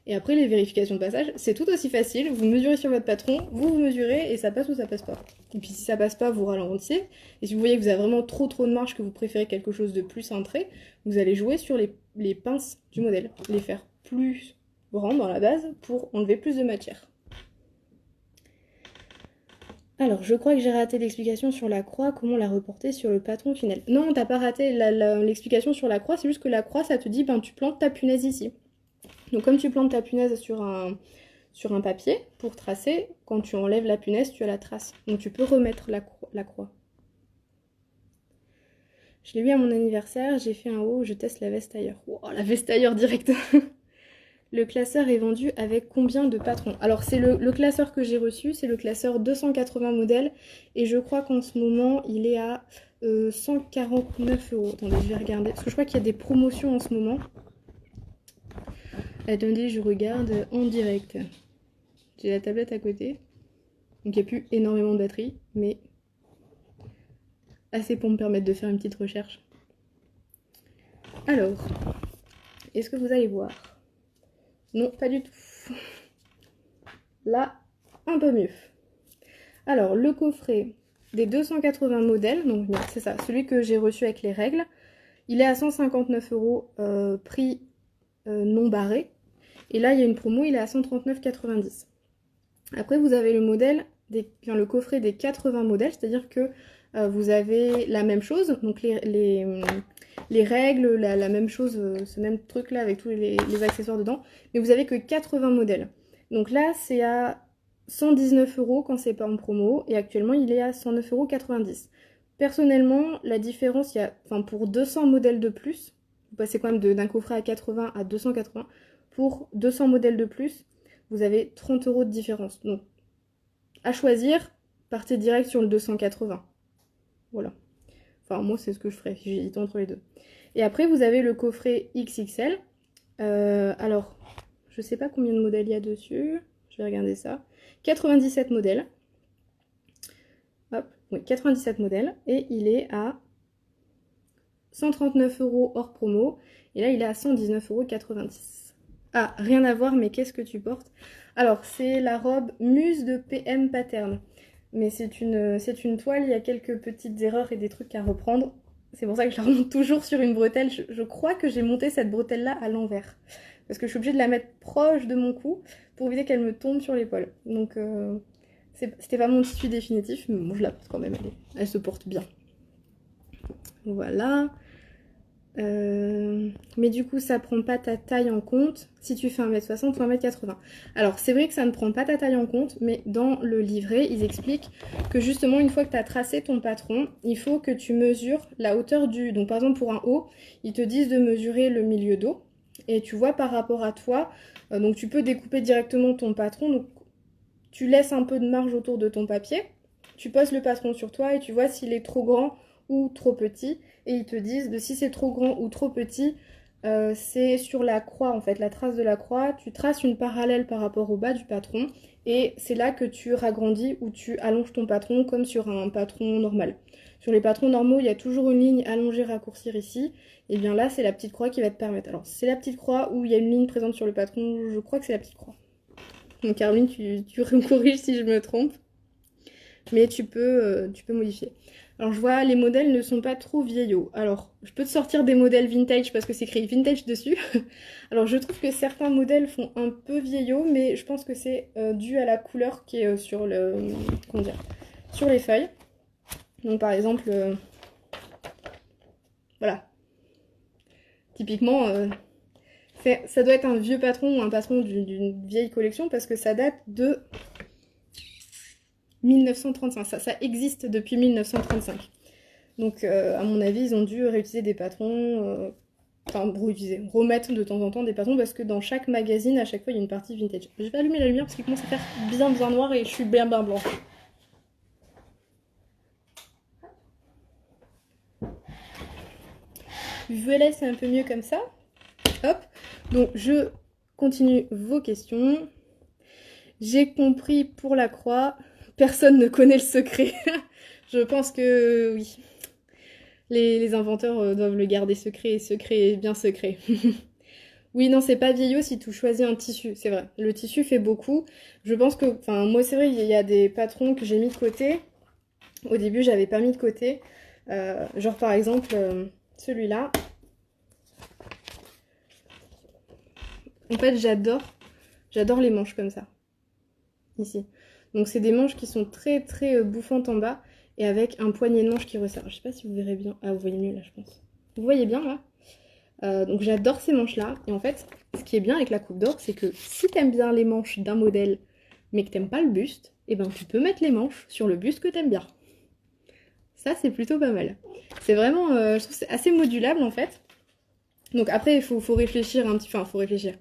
Et après, les vérifications de passage, c'est tout aussi facile. Vous mesurez sur votre patron, vous mesurez et ça passe ou ça passe pas. Et puis si ça passe pas, vous ralentissez. Et si vous voyez que vous avez vraiment trop de marge, que vous préférez quelque chose de plus cintré, vous allez jouer sur les pinces du modèle. Les faire plus grands dans la base pour enlever plus de matière. Alors, je crois que j'ai raté l'explication sur la croix, comment la reporter sur le patron final. Non, t'as pas raté l'explication sur la croix, c'est juste que la croix, ça te dit, ben tu plantes ta punaise ici. Donc comme tu plantes ta punaise sur un papier, pour tracer, quand tu enlèves la punaise, tu as la trace. Donc tu peux remettre la croix. Je l'ai eu à mon anniversaire, j'ai fait un haut, je teste la veste ailleurs. Wow, la veste ailleurs direct. Le classeur est vendu avec combien de patrons? Alors c'est le classeur que j'ai reçu, c'est le classeur 280 modèles, et je crois qu'en ce moment, il est à 149 €. Attendez, je vais regarder, parce que je crois qu'il y a des promotions en ce moment. Attendez, je regarde en direct. J'ai la tablette à côté. Donc il n'y a plus énormément de batterie, mais assez pour me permettre de faire une petite recherche. Alors, est-ce que vous allez voir? Non, pas du tout. Là, un peu mieux. Alors, le coffret des 280 modèles, donc c'est ça, celui que j'ai reçu avec les règles, il est à 159 €, prix non barré. Et là, il y a une promo, il est à 139,90 €. Après, vous avez le modèle, le coffret des 80 modèles, c'est-à-dire que vous avez la même chose, donc les règles, la même chose, ce même truc là avec tous les accessoires dedans, mais vous avez que 80 modèles. Donc là, c'est à 119 € quand c'est pas en promo, et actuellement, il est à 109,90 €. Personnellement, la différence, pour 200 modèles de plus, vous passez quand même d'un coffret à 80 à 280, pour 200 modèles de plus, vous avez 30 € de différence. Donc, à choisir, partez direct sur le 280. Voilà. Enfin, moi, c'est ce que je ferais, j'hésite entre les deux. Et après, vous avez le coffret XXL. Alors, je sais pas combien de modèles il y a dessus. Je vais regarder ça. 97 modèles. Hop, oui, 97 modèles. Et il est à 139 € hors promo. Et là, il est à 119,90 €. Ah, rien à voir, mais qu'est-ce que tu portes? Alors, c'est la robe Muse de PM Pattern. Mais c'est une toile, il y a quelques petites erreurs et des trucs à reprendre. C'est pour ça que je la remonte toujours sur une bretelle. Je crois que j'ai monté cette bretelle-là à l'envers. Parce que je suis obligée de la mettre proche de mon cou pour éviter qu'elle me tombe sur l'épaule. Donc, c'était pas mon tissu définitif, mais bon, je la porte quand même. Elle se porte bien. Voilà. Mais du coup, ça prend pas ta taille en compte si tu fais 1m60 ou 1m80. Alors, c'est vrai que ça ne prend pas ta taille en compte, mais dans le livret, ils expliquent que justement, une fois que tu as tracé ton patron, il faut que tu mesures la hauteur du... Donc, par exemple, pour un haut, ils te disent de mesurer le milieu dos. Et tu vois par rapport à toi, donc tu peux découper directement ton patron. Donc, tu laisses un peu de marge autour de ton papier. Tu poses le patron sur toi et tu vois s'il est trop grand ou trop petit, et ils te disent de si c'est trop grand ou trop petit, c'est sur la croix en fait, la trace de la croix, tu traces une parallèle par rapport au bas du patron, et c'est là que tu ragrandis ou tu allonges ton patron comme sur un patron normal. Sur les patrons normaux, il y a toujours une ligne allongée raccourcir ici, et bien là c'est la petite croix qui va te permettre. Alors c'est la petite croix où il y a une ligne présente sur le patron, je crois que c'est la petite croix. Donc Caroline, tu me corriges si je me trompe, mais tu peux modifier. Alors je vois, les modèles ne sont pas trop vieillots. Alors, je peux te sortir des modèles vintage parce que c'est écrit vintage dessus. Alors je trouve que certains modèles font un peu vieillot, mais je pense que c'est dû à la couleur qui est sur sur les feuilles. Donc par exemple, voilà. Typiquement, ça doit être un vieux patron ou un patron d'une vieille collection parce que ça date de 1935, ça existe depuis 1935. Donc à mon avis, ils ont dû réutiliser des patrons, remettre de temps en temps des patrons parce que dans chaque magazine, à chaque fois, il y a une partie vintage. Je vais allumer la lumière parce qu'il commence à faire bien noir et je suis bien blanche. Violet, c'est un peu mieux comme ça. Hop. Donc, je continue vos questions. J'ai compris pour la croix. Personne ne connaît le secret. Je pense que oui. Les inventeurs doivent le garder secret, et secret est bien secret. Oui, non, c'est pas vieillot si tu choisis un tissu, c'est vrai. Le tissu fait beaucoup. Je pense que, enfin, moi, c'est vrai, il y a des patrons que j'ai mis de côté. Au début, j'avais pas mis de côté. Genre, par exemple, celui-là. En fait, j'adore les manches comme ça. Ici. Donc, c'est des manches qui sont très, très bouffantes en bas et avec un poignet de manche qui resserre. Je sais pas si vous verrez bien. Ah, vous voyez mieux là, je pense. Vous voyez bien là? Donc j'adore ces manches-là. Et en fait, ce qui est bien avec la coupe d'or, c'est que si t'aimes bien les manches d'un modèle, mais que t'aimes pas le buste, et ben tu peux mettre les manches sur le buste que t'aimes bien. Ça, c'est plutôt pas mal. C'est vraiment, je trouve que c'est assez modulable en fait. Donc après, il faut réfléchir un petit peu. Enfin, faut réfléchir.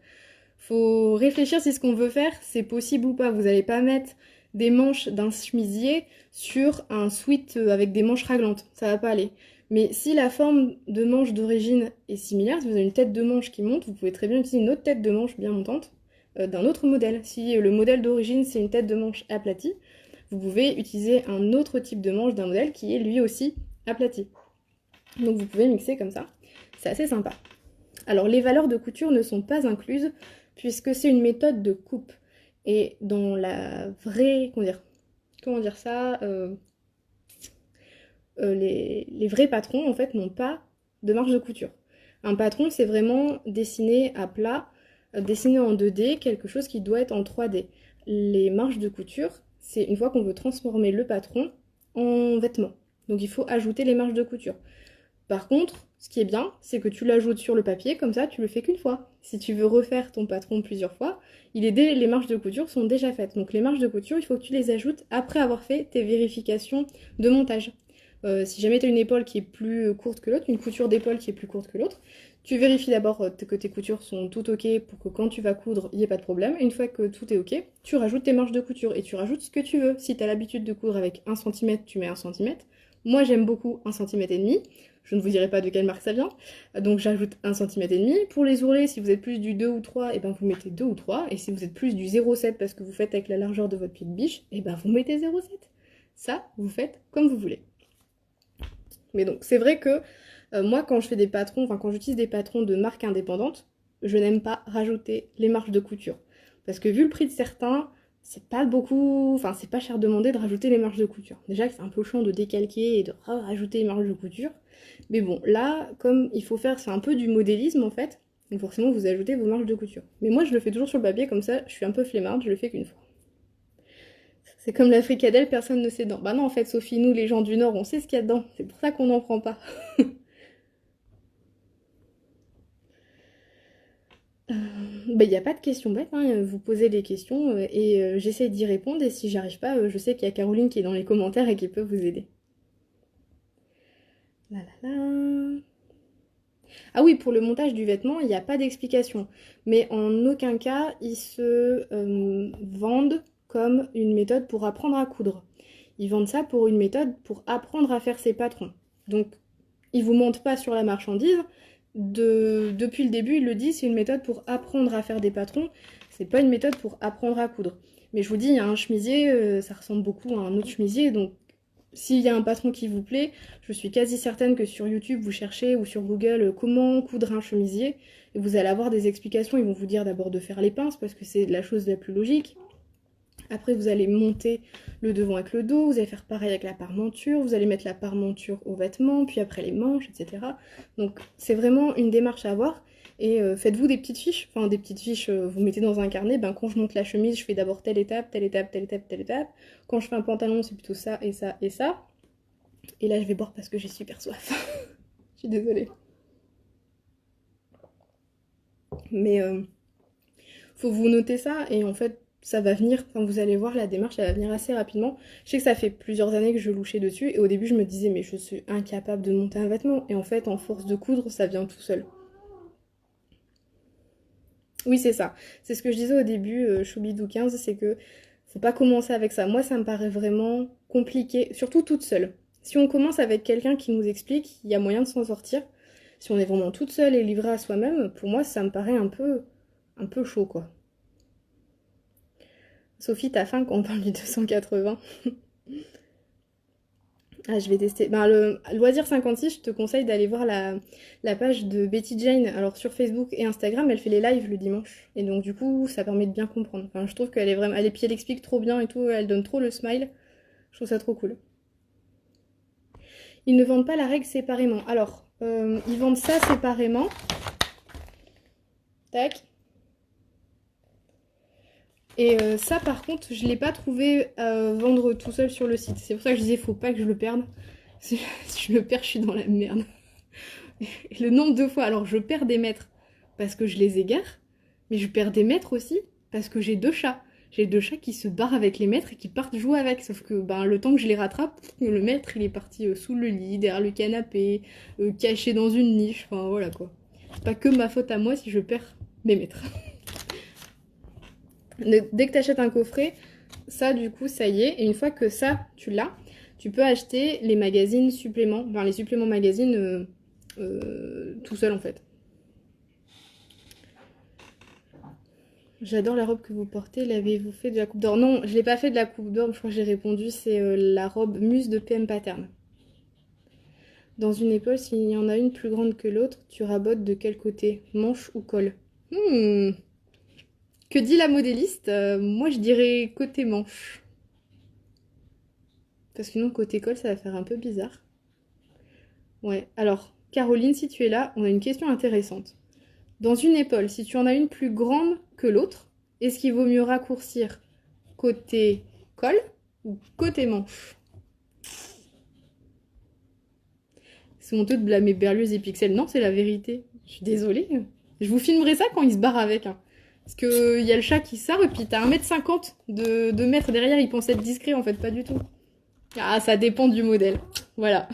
Faut réfléchir si ce qu'on veut faire, c'est possible ou pas. Vous n'allez pas mettre des manches d'un chemisier sur un sweat avec des manches raglantes. Ça va pas aller. Mais si la forme de manche d'origine est similaire, si vous avez une tête de manche qui monte, vous pouvez très bien utiliser une autre tête de manche bien montante d'un autre modèle. Si le modèle d'origine c'est une tête de manche aplatie, vous pouvez utiliser un autre type de manche d'un modèle qui est lui aussi aplati. Donc vous pouvez mixer comme ça. C'est assez sympa. Alors les valeurs de couture ne sont pas incluses puisque c'est une méthode de coupe. Et dans la vraie, comment dire ça, les vrais patrons en fait n'ont pas de marge de couture. Un patron c'est vraiment dessiné à plat, dessiné en 2D, quelque chose qui doit être en 3D. Les marges de couture, c'est une fois qu'on veut transformer le patron en vêtement. Donc il faut ajouter les marges de couture. Par contre, ce qui est bien, c'est que tu l'ajoutes sur le papier, comme ça tu le fais qu'une fois. Si tu veux refaire ton patron plusieurs fois, les marges de couture sont déjà faites. Donc les marges de couture, il faut que tu les ajoutes après avoir fait tes vérifications de montage. Si jamais tu as une épaule qui est plus courte que l'autre, une couture d'épaule qui est plus courte que l'autre, tu vérifies d'abord que tes coutures sont toutes ok pour que quand tu vas coudre, il n'y ait pas de problème. Et une fois que tout est ok, tu rajoutes tes marges de couture et tu rajoutes ce que tu veux. Si tu as l'habitude de coudre avec 1 cm, tu mets 1 cm. Moi j'aime beaucoup 1,5 cm. Je ne vous dirai pas de quelle marque ça vient. Donc j'ajoute 1,5 cm. Pour les ourlets, si vous êtes plus du 2 ou 3, et ben vous mettez 2 ou 3. Et si vous êtes plus du 0,7 parce que vous faites avec la largeur de votre pied de biche, et ben vous mettez 0,7. Ça, vous faites comme vous voulez. Mais donc c'est vrai que moi quand je fais des patrons, enfin quand j'utilise des patrons de marques indépendantes, je n'aime pas rajouter les marges de couture. Parce que vu le prix de certains, c'est pas beaucoup, enfin c'est pas cher demandé de rajouter les marges de couture. Déjà que c'est un peu chiant de décalquer et de rajouter les marges de couture. Mais bon, là, comme il faut faire, c'est un peu du modélisme en fait, donc forcément vous ajoutez vos marges de couture. Mais moi je le fais toujours sur le papier, comme ça je suis un peu flemmarde, je le fais qu'une fois. C'est comme la fricadelle, personne ne sait dedans. Bah non en fait Sophie, nous les gens du Nord, on sait ce qu'il y a dedans, c'est pour ça qu'on n'en prend pas. Bah, il n'y a pas de questions bêtes, hein. Vous posez des questions et j'essaie d'y répondre. Et si j'arrive pas, je sais qu'il y a Caroline qui est dans les commentaires et qui peut vous aider. Là, là, là. Ah oui, pour le montage du vêtement, il n'y a pas d'explication. Mais en aucun cas, ils se vendent comme une méthode pour apprendre à coudre. Ils vendent ça pour une méthode pour apprendre à faire ses patrons. Donc, ils vous mentent pas sur la marchandise. Depuis le début, ils le disent, c'est une méthode pour apprendre à faire des patrons. C'est pas une méthode pour apprendre à coudre. Mais je vous dis, il y a un chemisier, ça ressemble beaucoup à un autre chemisier, donc s'il y a un patron qui vous plaît, je suis quasi certaine que sur YouTube, vous cherchez ou sur Google comment coudre un chemisier, et vous allez avoir des explications. Ils vont vous dire d'abord de faire les pinces, parce que c'est la chose la plus logique. Après, vous allez monter le devant avec le dos, vous allez faire pareil avec la parmenture, vous allez mettre la parmenture aux vêtements, puis après les manches, etc. Donc c'est vraiment une démarche à avoir. Et faites-vous des petites fiches, enfin des petites fiches, vous mettez dans un carnet, ben quand je monte la chemise, je fais d'abord telle étape, telle étape, telle étape, telle étape. Quand je fais un pantalon, c'est plutôt ça et ça et ça. Et là, je vais boire parce que j'ai super soif. Je suis désolée. Mais faut vous noter ça et en fait, ça va venir, enfin vous allez voir, la démarche, elle va venir assez rapidement. Je sais que ça fait plusieurs années que je louchais dessus et au début, je me disais, mais je suis incapable de monter un vêtement. Et en fait, en force de coudre, ça vient tout seul. Oui, c'est ça. C'est ce que je disais au début, Choubidou 15, c'est que faut pas commencer avec ça. Moi, ça me paraît vraiment compliqué, surtout toute seule. Si on commence avec quelqu'un qui nous explique, il y a moyen de s'en sortir. Si on est vraiment toute seule et livrée à soi-même, pour moi, ça me paraît un peu chaud, quoi. Sophie, t'as faim quand on parle du 280? Ah, je vais tester. Ben, le Loisir 56, je te conseille d'aller voir la page de Betty Jane. Alors, sur Facebook et Instagram, elle fait les lives le dimanche. Et donc, du coup, ça permet de bien comprendre. Enfin, je trouve qu'elle est vraiment... Puis elle explique trop bien et tout. Elle donne trop le smile. Je trouve ça trop cool. Ils ne vendent pas la règle séparément. Alors, ils vendent ça séparément. Tac. Et ça, par contre, je ne l'ai pas trouvé vendre tout seul sur le site. C'est pour ça que je disais, faut pas que je le perde. Si je le perds, je suis dans la merde. Et le nombre de fois, alors je perds des mètres parce que je les égare, mais je perds des mètres aussi parce que j'ai 2 chats. J'ai 2 chats qui se barrent avec les mètres et qui partent jouer avec. Sauf que ben, le temps que je les rattrape, le maître, il est parti sous le lit, derrière le canapé, caché dans une niche. Enfin, voilà quoi. C'est pas que ma faute à moi si je perds mes mètres. Dès que tu achètes un coffret, ça du coup ça y est, et une fois que ça tu l'as, tu peux acheter les magazines suppléments, enfin les suppléments magazines tout seul en fait. J'adore la robe que vous portez, l'avez-vous fait de la coupe d'or? Non, je l'ai pas fait de la coupe d'or, je crois que j'ai répondu, c'est la robe Muse de PM Pattern. Dans une épaule, s'il y en a une plus grande que l'autre, tu rabotes de quel côté? Manche ou col? Que dit la modéliste? Moi je dirais côté manche. Parce que sinon côté col ça va faire un peu bizarre. Ouais, alors Caroline, si tu es là, on a une question intéressante. Dans une épaule, si tu en as une plus grande que l'autre, est-ce qu'il vaut mieux raccourcir côté col ou côté manche? C'est honteux de blâmer Berlioz et Pixel. Non, c'est la vérité. Je suis désolée. Je vous filmerai ça quand il se barre avec. Hein. Parce qu'il y a le chat qui sort et puis t'as 1m50 de mètres derrière. Il pense être discret, en fait, pas du tout. Ah, ça dépend du modèle. Voilà.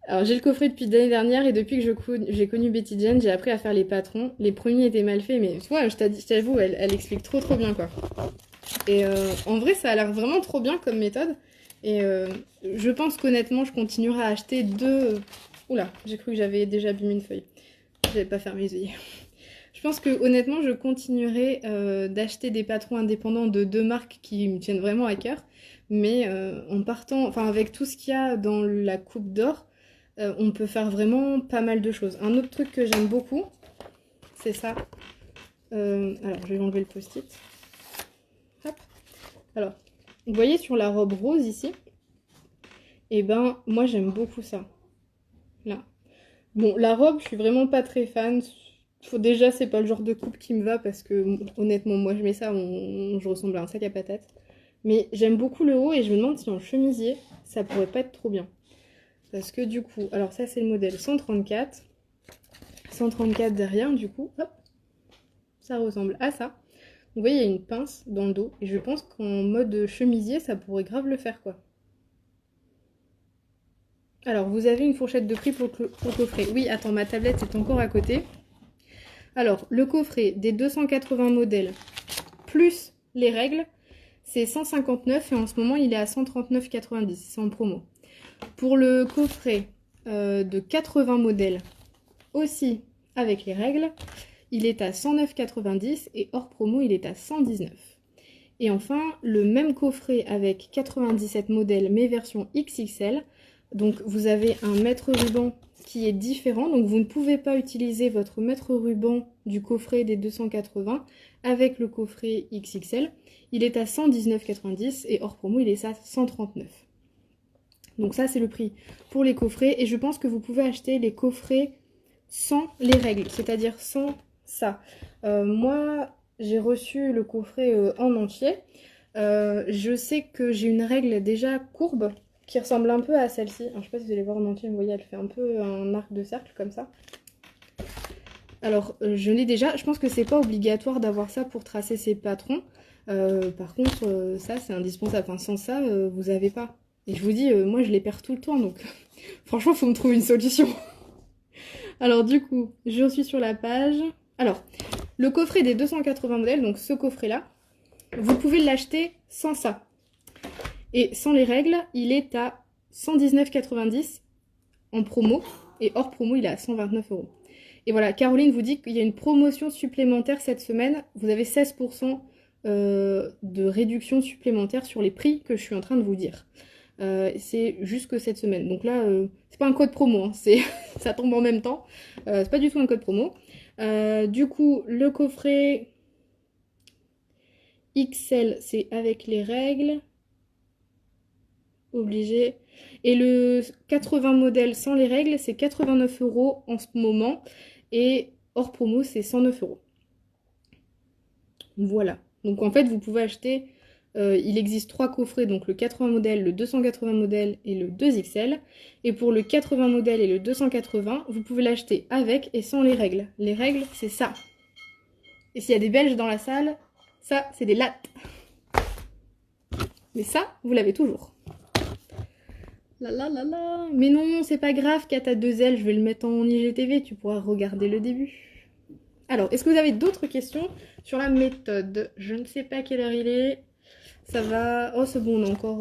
Alors, j'ai le coffret depuis l'année dernière et depuis que j'ai connu Betty Jane, j'ai appris à faire les patrons. Les premiers étaient mal faits, mais tu vois, je t'avoue, elle explique trop bien, quoi. Et en vrai, ça a l'air vraiment trop bien comme méthode. Et je pense qu'honnêtement, je continuerai à acheter 2... Oula, j'ai cru que j'avais déjà abîmé une feuille. J'avais pas fermé les œillets. Je pense que honnêtement, je continuerai d'acheter des patrons indépendants de 2 marques qui me tiennent vraiment à cœur. Mais en partant, enfin avec tout ce qu'il y a dans la coupe d'or, on peut faire vraiment pas mal de choses. Un autre truc que j'aime beaucoup, c'est ça. Alors, je vais enlever le post-it. Hop. Alors, vous voyez sur la robe rose ici, et ben moi j'aime beaucoup ça. Là. Bon, la robe, je suis vraiment pas très fan. Déjà, c'est pas le genre de coupe qui me va parce que honnêtement, moi je mets ça, je ressemble à un sac à patates. Mais j'aime beaucoup le haut et je me demande si en chemisier, ça pourrait pas être trop bien. Parce que du coup, alors ça c'est le modèle 134. 134 derrière, du coup, hop, ça ressemble à ça. Vous voyez, il y a une pince dans le dos. Et je pense qu'en mode chemisier, ça pourrait grave le faire, quoi. Alors, vous avez une fourchette de prix pour le coffret. Oui, attends, ma tablette est encore à côté. Alors, le coffret des 280 modèles, plus les règles, c'est 159 et en ce moment, il est à 139,90. C'est en promo. Pour le coffret de 80 modèles, aussi avec les règles, il est à 109,90 et hors promo, il est à 119. Et enfin, le même coffret avec 97 modèles, mais version XXL. Donc, vous avez un mètre ruban qui est différent. Donc, vous ne pouvez pas utiliser votre mètre ruban du coffret des 280 avec le coffret XXL. Il est à 119,90 et hors promo, il est à 139. Donc ça, c'est le prix pour les coffrets. Et je pense que vous pouvez acheter les coffrets sans les règles, c'est-à-dire sans ça. Moi, j'ai reçu le coffret en entier. Je sais que j'ai une règle déjà courbe qui ressemble un peu à celle-ci. Je sais pas si vous allez voir en entier, vous voyez, elle fait un peu un arc de cercle comme ça. Alors, je l'ai déjà. Je pense que c'est pas obligatoire d'avoir ça pour tracer ses patrons. Par contre, ça, c'est indispensable. Enfin, sans ça, vous avez pas. Et je vous dis, moi, je les perds tout le temps, donc franchement, faut me trouver une solution. Alors, du coup, je suis sur la page. Alors, le coffret des 280 modèles, donc ce coffret-là, vous pouvez l'acheter sans ça. Et sans les règles, il est à 119,90 en promo. et hors promo il est à 129 €. Et voilà, Caroline vous dit qu'il y a une promotion supplémentaire cette semaine. Vous avez 16% de réduction supplémentaire sur les prix que je suis en train de vous dire. C'est juste que cette semaine. Donc là, c'est pas un code promo, hein, ça tombe en même temps. C'est pas du tout un code promo. Du coup, le coffret XL, c'est avec les règles. Obligé. Et le 80 modèles sans les règles, c'est 89 € en ce moment. Et hors promo, c'est 109 €. Voilà. Donc en fait, vous pouvez acheter... il existe 3 coffrets, donc le 80 modèle, le 280 modèle et le 2XL. Et pour le 80 modèle et le 280, vous pouvez l'acheter avec et sans les règles. Les règles, c'est ça. Et s'il y a des Belges dans la salle, ça, c'est des lattes. Mais ça, vous l'avez toujours. La la la la. Mais non, c'est pas grave, Kat a 2L, je vais le mettre en IGTV, tu pourras regarder le début. Alors, est-ce que vous avez d'autres questions sur la méthode? Je ne sais pas quelle heure il est. Ça va... Oh, c'est bon, on a encore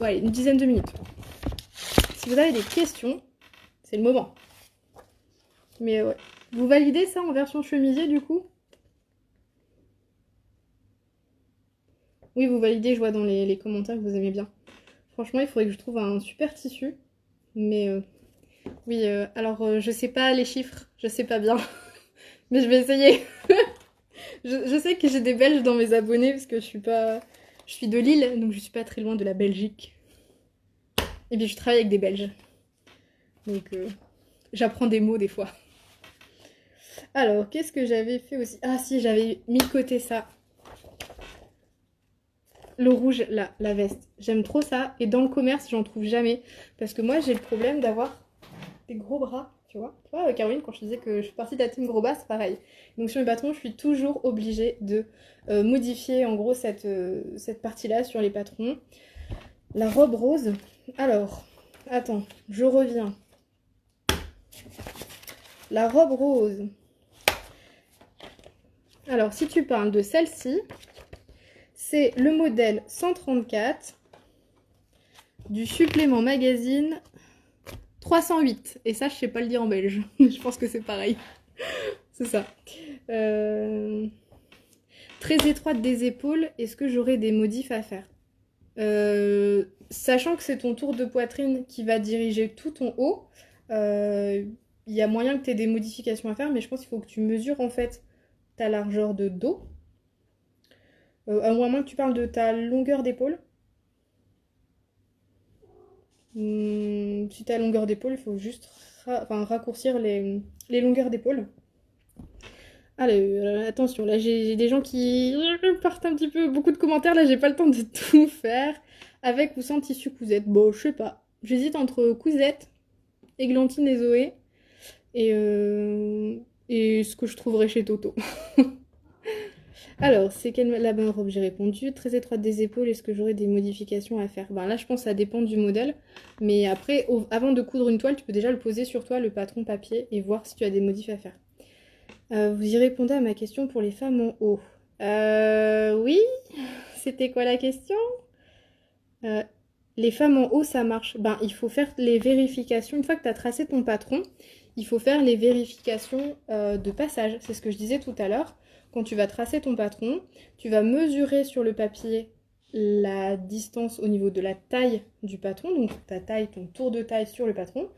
ouais, une dizaine de minutes. Si vous avez des questions, c'est le moment. Mais ouais. Vous validez ça en version chemisier, du coup? Oui, vous validez, je vois dans les commentaires que vous aimez bien. Franchement, il faudrait que je trouve un super tissu. Mais oui, alors je sais pas les chiffres, je sais pas bien. Mais je vais essayer. je sais que j'ai des Belges dans mes abonnés parce que je suis pas... Je suis de Lille, donc je suis pas très loin de la Belgique. Et puis je travaille avec des Belges. Donc j'apprends des mots des fois. Alors, qu'est-ce que j'avais fait aussi? Ah si, j'avais mis de côté ça. Le rouge, là, la veste. J'aime trop ça. Et dans le commerce, j'en trouve jamais. Parce que moi, j'ai le problème d'avoir des gros bras. Tu vois, Caroline, quand je te disais que je suis partie de la team gros bras, c'est pareil. Donc sur mes patrons, je suis toujours obligée de modifier en gros cette partie-là sur les patrons. La robe rose. Alors, attends, je reviens. La robe rose. Alors, si tu parles de celle-ci, c'est le modèle 134 du supplément magazine 308. Et ça, je sais pas le dire en belge. Je pense que c'est pareil. C'est ça. Très étroite des épaules. Est-ce que j'aurai des modifs à faire? Sachant que c'est ton tour de poitrine qui va diriger tout ton haut, il y a moyen que tu aies des modifications à faire, mais je pense qu'il faut que tu mesures en fait ta largeur de dos. À moins que tu parles de ta longueur d'épaule. Si tu as longueur d'épaule, il faut juste raccourcir les longueurs d'épaule. Allez, attention, là j'ai des gens qui partent un petit peu, beaucoup de commentaires, là j'ai pas le temps de tout faire. Avec ou sans tissu cousette? Bon, je sais pas. J'hésite entre cousette, églantine et Zoé, et ce que je trouverais chez Toto. Alors, c'est quelle la bonne robe? J'ai répondu. Très étroite des épaules, est-ce que j'aurais des modifications à faire? Ben là, je pense que ça dépend du modèle. Mais après, avant de coudre une toile, tu peux déjà le poser sur toi, le patron papier, et voir si tu as des modifs à faire. Vous y répondez à ma question pour les femmes en haut. Oui. C'était quoi la question? Les femmes en haut, ça marche. Ben, il faut faire les vérifications. Une fois que tu as tracé ton patron, il faut faire les vérifications de passage. C'est ce que je disais tout à l'heure. Quand tu vas tracer ton patron, tu vas mesurer sur le papier la distance au niveau de la taille du patron, donc ta taille, ton tour de taille sur le patron,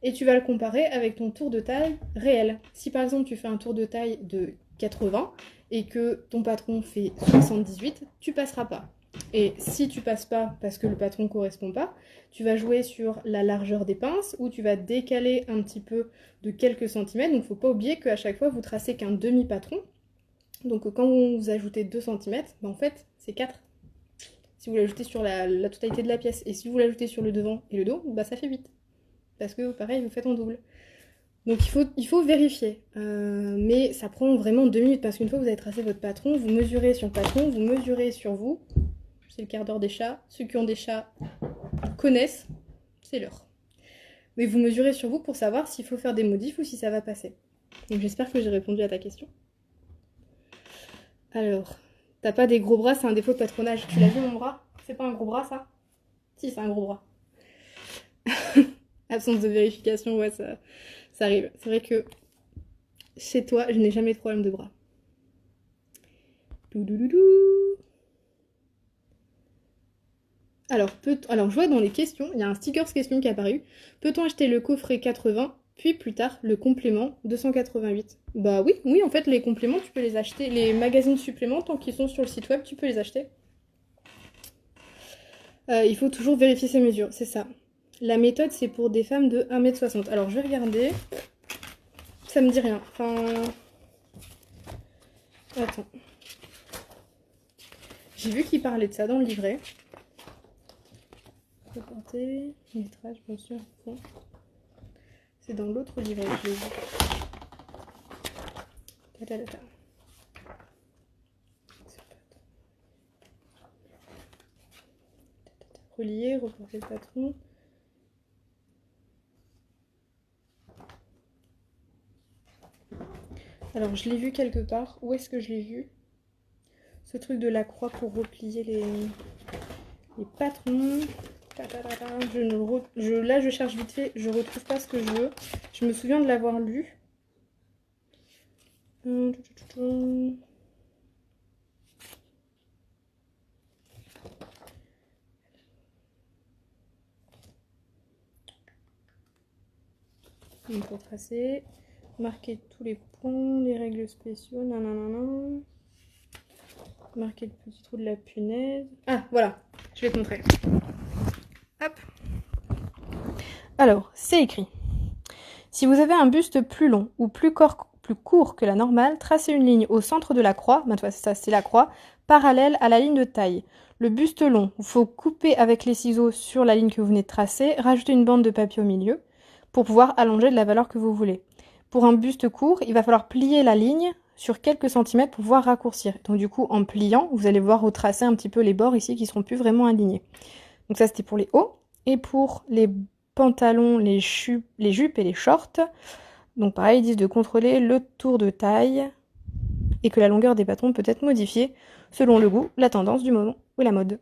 et tu vas le comparer avec ton tour de taille réel. Si par exemple tu fais un tour de taille de 80 et que ton patron fait 78, tu passeras pas. Et si tu passes pas parce que le patron ne correspond pas, tu vas jouer sur la largeur des pinces ou tu vas décaler un petit peu de quelques centimètres. Donc il ne faut pas oublier qu'à chaque fois vous tracez qu'un demi-patron. Donc quand vous ajoutez 2 cm, ben en fait c'est 4. Si vous l'ajoutez sur la totalité de la pièce. Et si vous l'ajoutez sur le devant et le dos, bah ça fait 8. Parce que pareil, vous faites en double. Donc il faut vérifier. Mais ça prend vraiment 2 minutes. Parce qu'une fois que vous avez tracé votre patron, vous mesurez sur le patron, vous mesurez sur vous. C'est le quart d'heure des chats. Ceux qui ont des chats connaissent. C'est l'heure. Mais vous mesurez sur vous pour savoir s'il faut faire des modifs ou si ça va passer. Donc j'espère que j'ai répondu à ta question. Alors, t'as pas des gros bras, c'est un défaut de patronage. Tu l'as vu mon bras? C'est pas un gros bras ça? Si, c'est un gros bras. Absence de vérification, ouais, ça arrive. C'est vrai que chez toi, je n'ai jamais de problème de bras. Doudoudou. Alors, je vois dans les questions, il y a un stickers question qui est apparu. Peut-on acheter le coffret 80, puis plus tard le complément 288? Bah oui, en fait, les compléments, tu peux les acheter. Les magazines suppléments, tant qu'ils sont sur le site web, tu peux les acheter. Il faut toujours vérifier ses mesures, c'est ça. La méthode, c'est pour des femmes de 1m60. Alors, je vais regarder. Ça me dit rien. Enfin... Attends. J'ai vu qu'il parlait de ça dans le livret. Reporter, métrage, bien sûr. Bon. C'est dans l'autre livret que je l'ai vu. Relier, reporter le patron. Alors, je l'ai vu quelque part. Où est-ce que je l'ai vu? Ce truc de la croix pour replier les patrons. Là, je cherche vite fait. Je retrouve pas ce que je veux. Je me souviens de l'avoir lu. Pour tracer, marquer tous les points, les règles spéciaux, nanana. Marquer le petit trou de la punaise. Ah, voilà, je vais te montrer. Hop. Alors, c'est écrit. Si vous avez un buste plus long ou plus court que la normale, tracez une ligne au centre de la croix, ça c'est la croix, parallèle à la ligne de taille. Le buste long, il faut couper avec les ciseaux sur la ligne que vous venez de tracer, rajouter une bande de papier au milieu pour pouvoir allonger de la valeur que vous voulez. Pour un buste court, il va falloir plier la ligne sur quelques centimètres pour pouvoir raccourcir. Donc du coup, en pliant, vous allez voir retracer un petit peu les bords ici qui ne seront plus vraiment alignés. Donc ça, c'était pour les hauts. Et pour les pantalons, les jupes et les shorts, donc pareil, ils disent de contrôler le tour de taille et que la longueur des patrons peut être modifiée selon le goût, la tendance du moment ou la mode.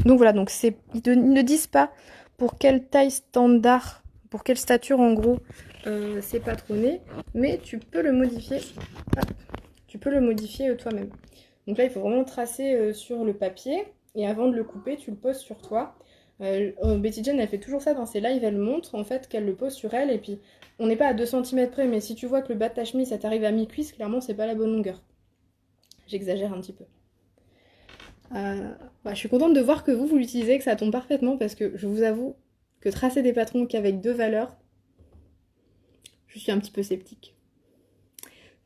Donc voilà, donc ils ne disent pas pour quelle taille standard, pour quelle stature en gros c'est patronné, mais tu peux le modifier. Tu peux le modifier toi-même. Donc là, il faut vraiment tracer sur le papier et avant de le couper, tu le poses sur toi. Betty Jane, elle fait toujours ça dans ses lives, elle montre en fait qu'elle le pose sur elle et puis on n'est pas à 2 cm près, mais si tu vois que le bas de ta chemise ça t'arrive à mi-cuisse, clairement c'est pas la bonne longueur. J'exagère un petit peu. Je suis contente de voir que vous l'utilisez, que ça tombe parfaitement parce que je vous avoue que tracer des patrons qu'avec 2 valeurs, je suis un petit peu sceptique.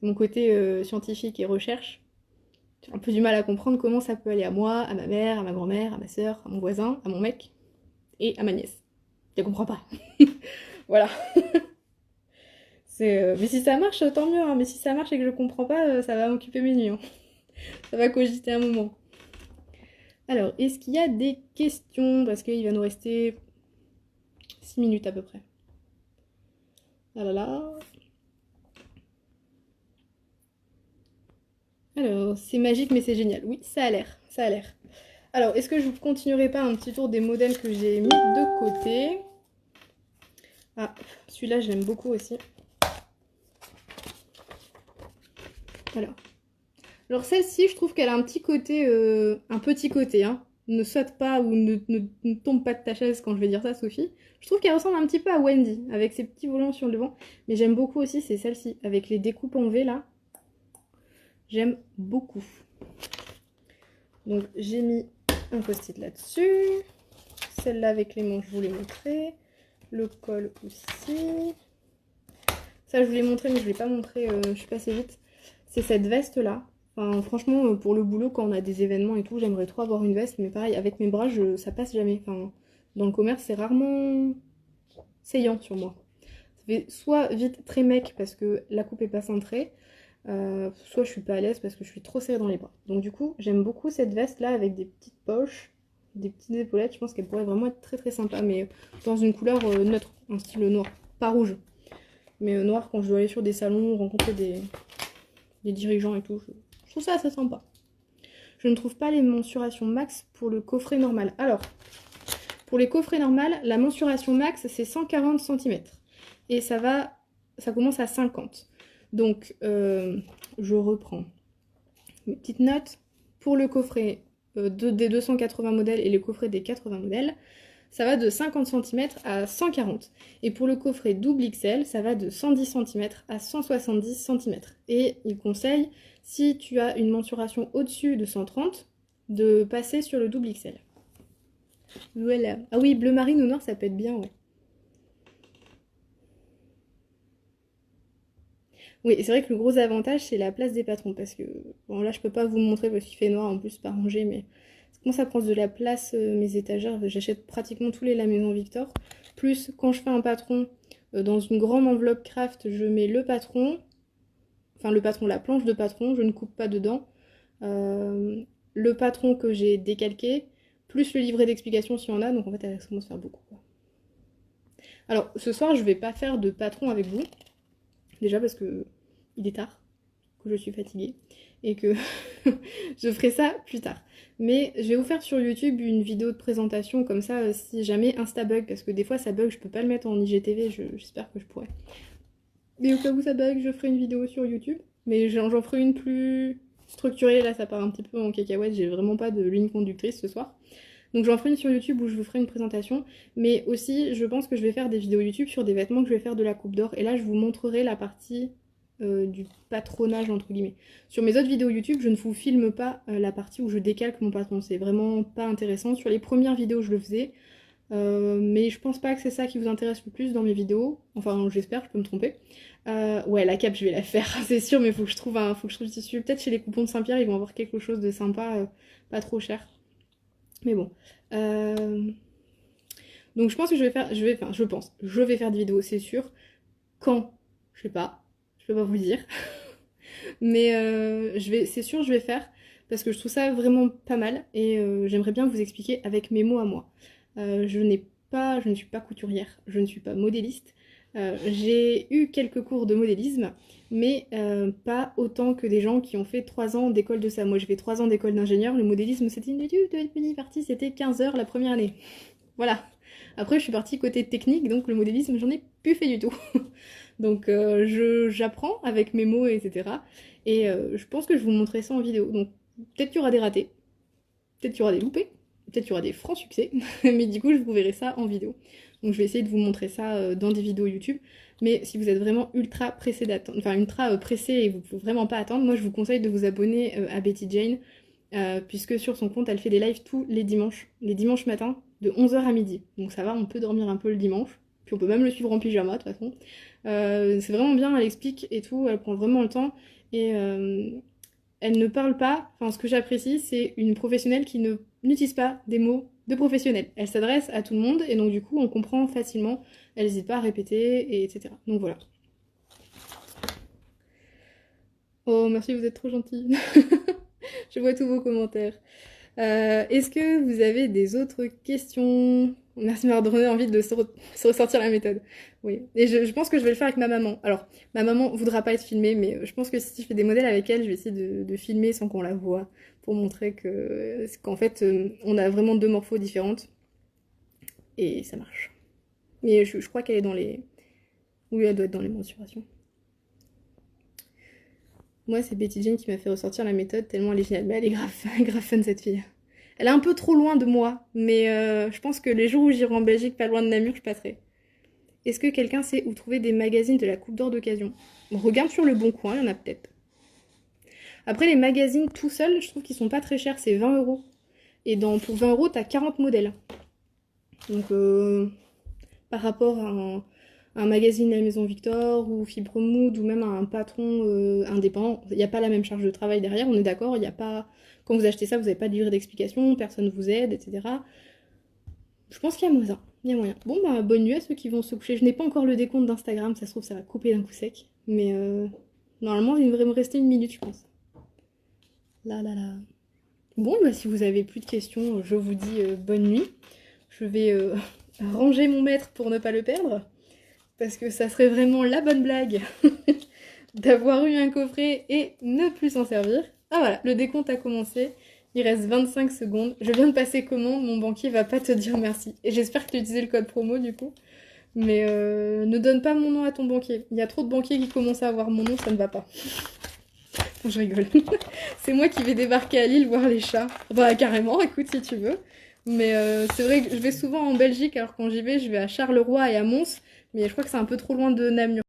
Mon côté scientifique et recherche, j'ai un peu du mal à comprendre comment ça peut aller à moi, à ma mère, à ma grand-mère, à ma soeur, à mon voisin, à mon mec et à ma nièce. Je comprends pas. Voilà. Mais si ça marche, tant mieux. Hein. Mais si ça marche et que je comprends pas, ça va m'occuper mes nuits. Hein. Ça va cogiter un moment. Alors, est-ce qu'il y a des questions? Parce qu'il va nous rester 6 minutes à peu près. Ah là là. Alors, c'est magique mais c'est génial. Oui, ça a l'air. Ça a l'air. Alors, est-ce que je ne continuerai pas un petit tour des modèles que j'ai mis de côté? Ah, celui-là, je l'aime beaucoup aussi. Alors celle-ci, je trouve qu'elle a un petit côté, hein. Ne saute pas ou ne tombe pas de ta chaise quand je vais dire ça, Sophie. Je trouve qu'elle ressemble un petit peu à Wendy, avec ses petits volants sur le devant. Mais j'aime beaucoup aussi, c'est celle-ci, avec les découpes en V, là. J'aime beaucoup. Donc j'ai mis un post-it là-dessus. Celle-là avec les manches, je vous l'ai montré. Le col aussi. Ça, je vous l'ai montré, mais je ne l'ai pas montré, je suis passée vite. C'est cette veste-là. Enfin, franchement, pour le boulot, quand on a des événements et tout, j'aimerais trop avoir une veste. Mais pareil, avec mes bras, ça passe jamais. Enfin, dans le commerce, c'est rarement saillant sur moi. Ça fait soit vite très mec parce que la coupe est pas cintrée, soit je suis pas à l'aise parce que je suis trop serrée dans les bras. Donc du coup, j'aime beaucoup cette veste-là avec des petites poches, des petites épaulettes. Je pense qu'elle pourrait vraiment être très très sympa, mais dans une couleur neutre, un style noir, pas rouge. Mais noir quand je dois aller sur des salons, rencontrer des dirigeants et tout, je trouve ça assez sympa. Je ne trouve pas les mensurations max pour le coffret normal. Alors, Pour les coffrets normales, la mensuration max, c'est 140 cm. Et ça commence à 50. Donc, je reprends mes petites notes. Pour le coffret des 280 modèles et les coffrets des 80 modèles, ça va de 50 cm à 140. Et pour le coffret double XL, ça va de 110 cm à 170 cm. Et il conseille, si tu as une mensuration au-dessus de 130, de passer sur le double XL. Voilà. Ah oui, bleu marine ou noir, ça peut être bien, ouais. Oui, c'est vrai que le gros avantage, c'est la place des patrons, parce que, bon là, je peux pas vous montrer parce qu'il fait noir, en plus, c'est pas rangé, mais comment ça prend de la place, mes étagères, j'achète pratiquement tous les La Maison Victor, plus quand je fais un patron, dans une grande enveloppe craft, je mets le patron, enfin le patron, la planche de patron, je ne coupe pas dedans, le patron que j'ai décalqué, plus le livret d'explication s'il y en a, donc en fait, ça commence à faire beaucoup, quoi. Alors, ce soir, je vais pas faire de patron avec vous, déjà parce que il est tard, que je suis fatiguée et que je ferai ça plus tard. Mais je vais vous faire sur YouTube une vidéo de présentation comme ça si jamais Insta bug, parce que des fois ça bug, je peux pas le mettre en IGTV, j'espère que je pourrais. Mais au cas où ça bug, je ferai une vidéo sur YouTube, mais j'en ferai une plus structurée, là ça part un petit peu en cacahuète, j'ai vraiment pas de ligne conductrice ce soir. Donc j'en ferai une sur YouTube où je vous ferai une présentation, mais aussi je pense que je vais faire des vidéos YouTube sur des vêtements que je vais faire de la coupe d'or, et là je vous montrerai la partie du patronage entre guillemets. Sur mes autres vidéos YouTube, je ne vous filme pas la partie où je décalque mon patron, c'est vraiment pas intéressant. Sur les premières vidéos je le faisais, mais je pense pas que c'est ça qui vous intéresse le plus dans mes vidéos, enfin j'espère, je peux me tromper. Ouais, la cape je vais la faire, c'est sûr, mais faut que je trouve le tissu. Peut-être chez les coupons de Saint-Pierre ils vont avoir quelque chose de sympa, pas trop cher. Mais bon. Donc je pense que je vais faire des vidéos, c'est sûr. Quand? Je sais pas. Je peux pas vous le dire. Mais c'est sûr, je vais faire. Parce que je trouve ça vraiment pas mal. Et j'aimerais bien vous expliquer avec mes mots à moi. Je ne suis pas couturière. Je ne suis pas modéliste. J'ai eu quelques cours de modélisme, mais pas autant que des gens qui ont fait 3 ans d'école de ça. Moi j'ai fait 3 ans d'école d'ingénieur, le modélisme c'était une étude de petite partie, c'était 15 heures la première année. Voilà. Après je suis partie côté technique, donc le modélisme j'en ai plus fait du tout. Donc j'apprends avec mes mots, etc. Et je pense que je vous montrerai ça en vidéo. Donc peut-être qu'il y aura des ratés, peut-être qu'il y aura des loupés, peut-être qu'il y aura des francs succès, mais du coup je vous verrai ça en vidéo. Donc je vais essayer de vous montrer ça dans des vidéos YouTube. Mais si vous êtes vraiment ultra pressé d'attendre, enfin ultra pressé et vous ne pouvez vraiment pas attendre, moi je vous conseille de vous abonner à Betty Jane, puisque sur son compte elle fait des lives tous les dimanches matins, de 11 h à midi. Donc ça va, on peut dormir un peu le dimanche. Puis on peut même le suivre en pyjama de toute façon. C'est vraiment bien, elle explique et tout, elle prend vraiment le temps. Et elle ne parle pas, enfin ce que j'apprécie, c'est une professionnelle qui n'utilise pas des mots de professionnel. Elle s'adresse à tout le monde et donc du coup on comprend facilement, elle n'hésite pas à répéter, et etc. Donc voilà. Oh merci, vous êtes trop gentille. Je vois tous vos commentaires. Est-ce que vous avez des autres questions? Merci de m'avoir donné envie de se ressortir la méthode. Oui, et je pense que je vais le faire avec ma maman. Alors, ma maman voudra pas être filmée, mais je pense que si je fais des modèles avec elle, je vais essayer de filmer sans qu'on la voie, pour montrer qu'en fait, on a vraiment 2 morphos différentes. Et ça marche. Mais je crois qu'elle est dans les... Oui, elle doit être dans les mensurations. Moi, c'est Betty Jane qui m'a fait ressortir la méthode, tellement elle est géniale. Mais elle est grave fun, cette fille. Elle est un peu trop loin de moi, mais je pense que les jours où j'irai en Belgique, pas loin de Namur, je passerai. Est-ce que quelqu'un sait où trouver des magazines de la coupe d'or d'occasion? On regarde sur le bon coin, il y en a peut-être. Après, les magazines tout seuls, je trouve qu'ils sont pas très chers, c'est 20 €. Et pour 20 €, t'as 40 modèles. Donc, par rapport à un magazine La Maison Victor ou Fibre Mood ou même un patron indépendant, il n'y a pas la même charge de travail derrière, on est d'accord, il n'y a pas... Quand vous achetez ça, vous n'avez pas de livret d'explication, personne ne vous aide, etc. Je pense qu'il y a moyen. Il y a moyen. Bon, bah, bonne nuit à ceux qui vont se coucher. Je n'ai pas encore le décompte d'Instagram, ça se trouve, ça va couper d'un coup sec. Mais normalement, il devrait me rester 1 minute, je pense. Là. Bon, bah, si vous avez plus de questions, je vous dis bonne nuit. Je vais ranger mon maître pour ne pas le perdre. Parce que ça serait vraiment la bonne blague d'avoir eu un coffret et ne plus s'en servir. Ah voilà, le décompte a commencé. Il reste 25 secondes. Je viens de passer commande, mon banquier va pas te dire merci. Et j'espère que tu utilisé le code promo du coup. Mais ne donne pas mon nom à ton banquier. Il y a trop de banquiers qui commencent à avoir mon nom, ça ne va pas. Je rigole. C'est moi qui vais débarquer à Lille voir les chats. Bah carrément, écoute si tu veux. Mais c'est vrai que je vais souvent en Belgique, alors quand j'y vais, je vais à Charleroi et à Mons. Mais je crois que c'est un peu trop loin de Namur.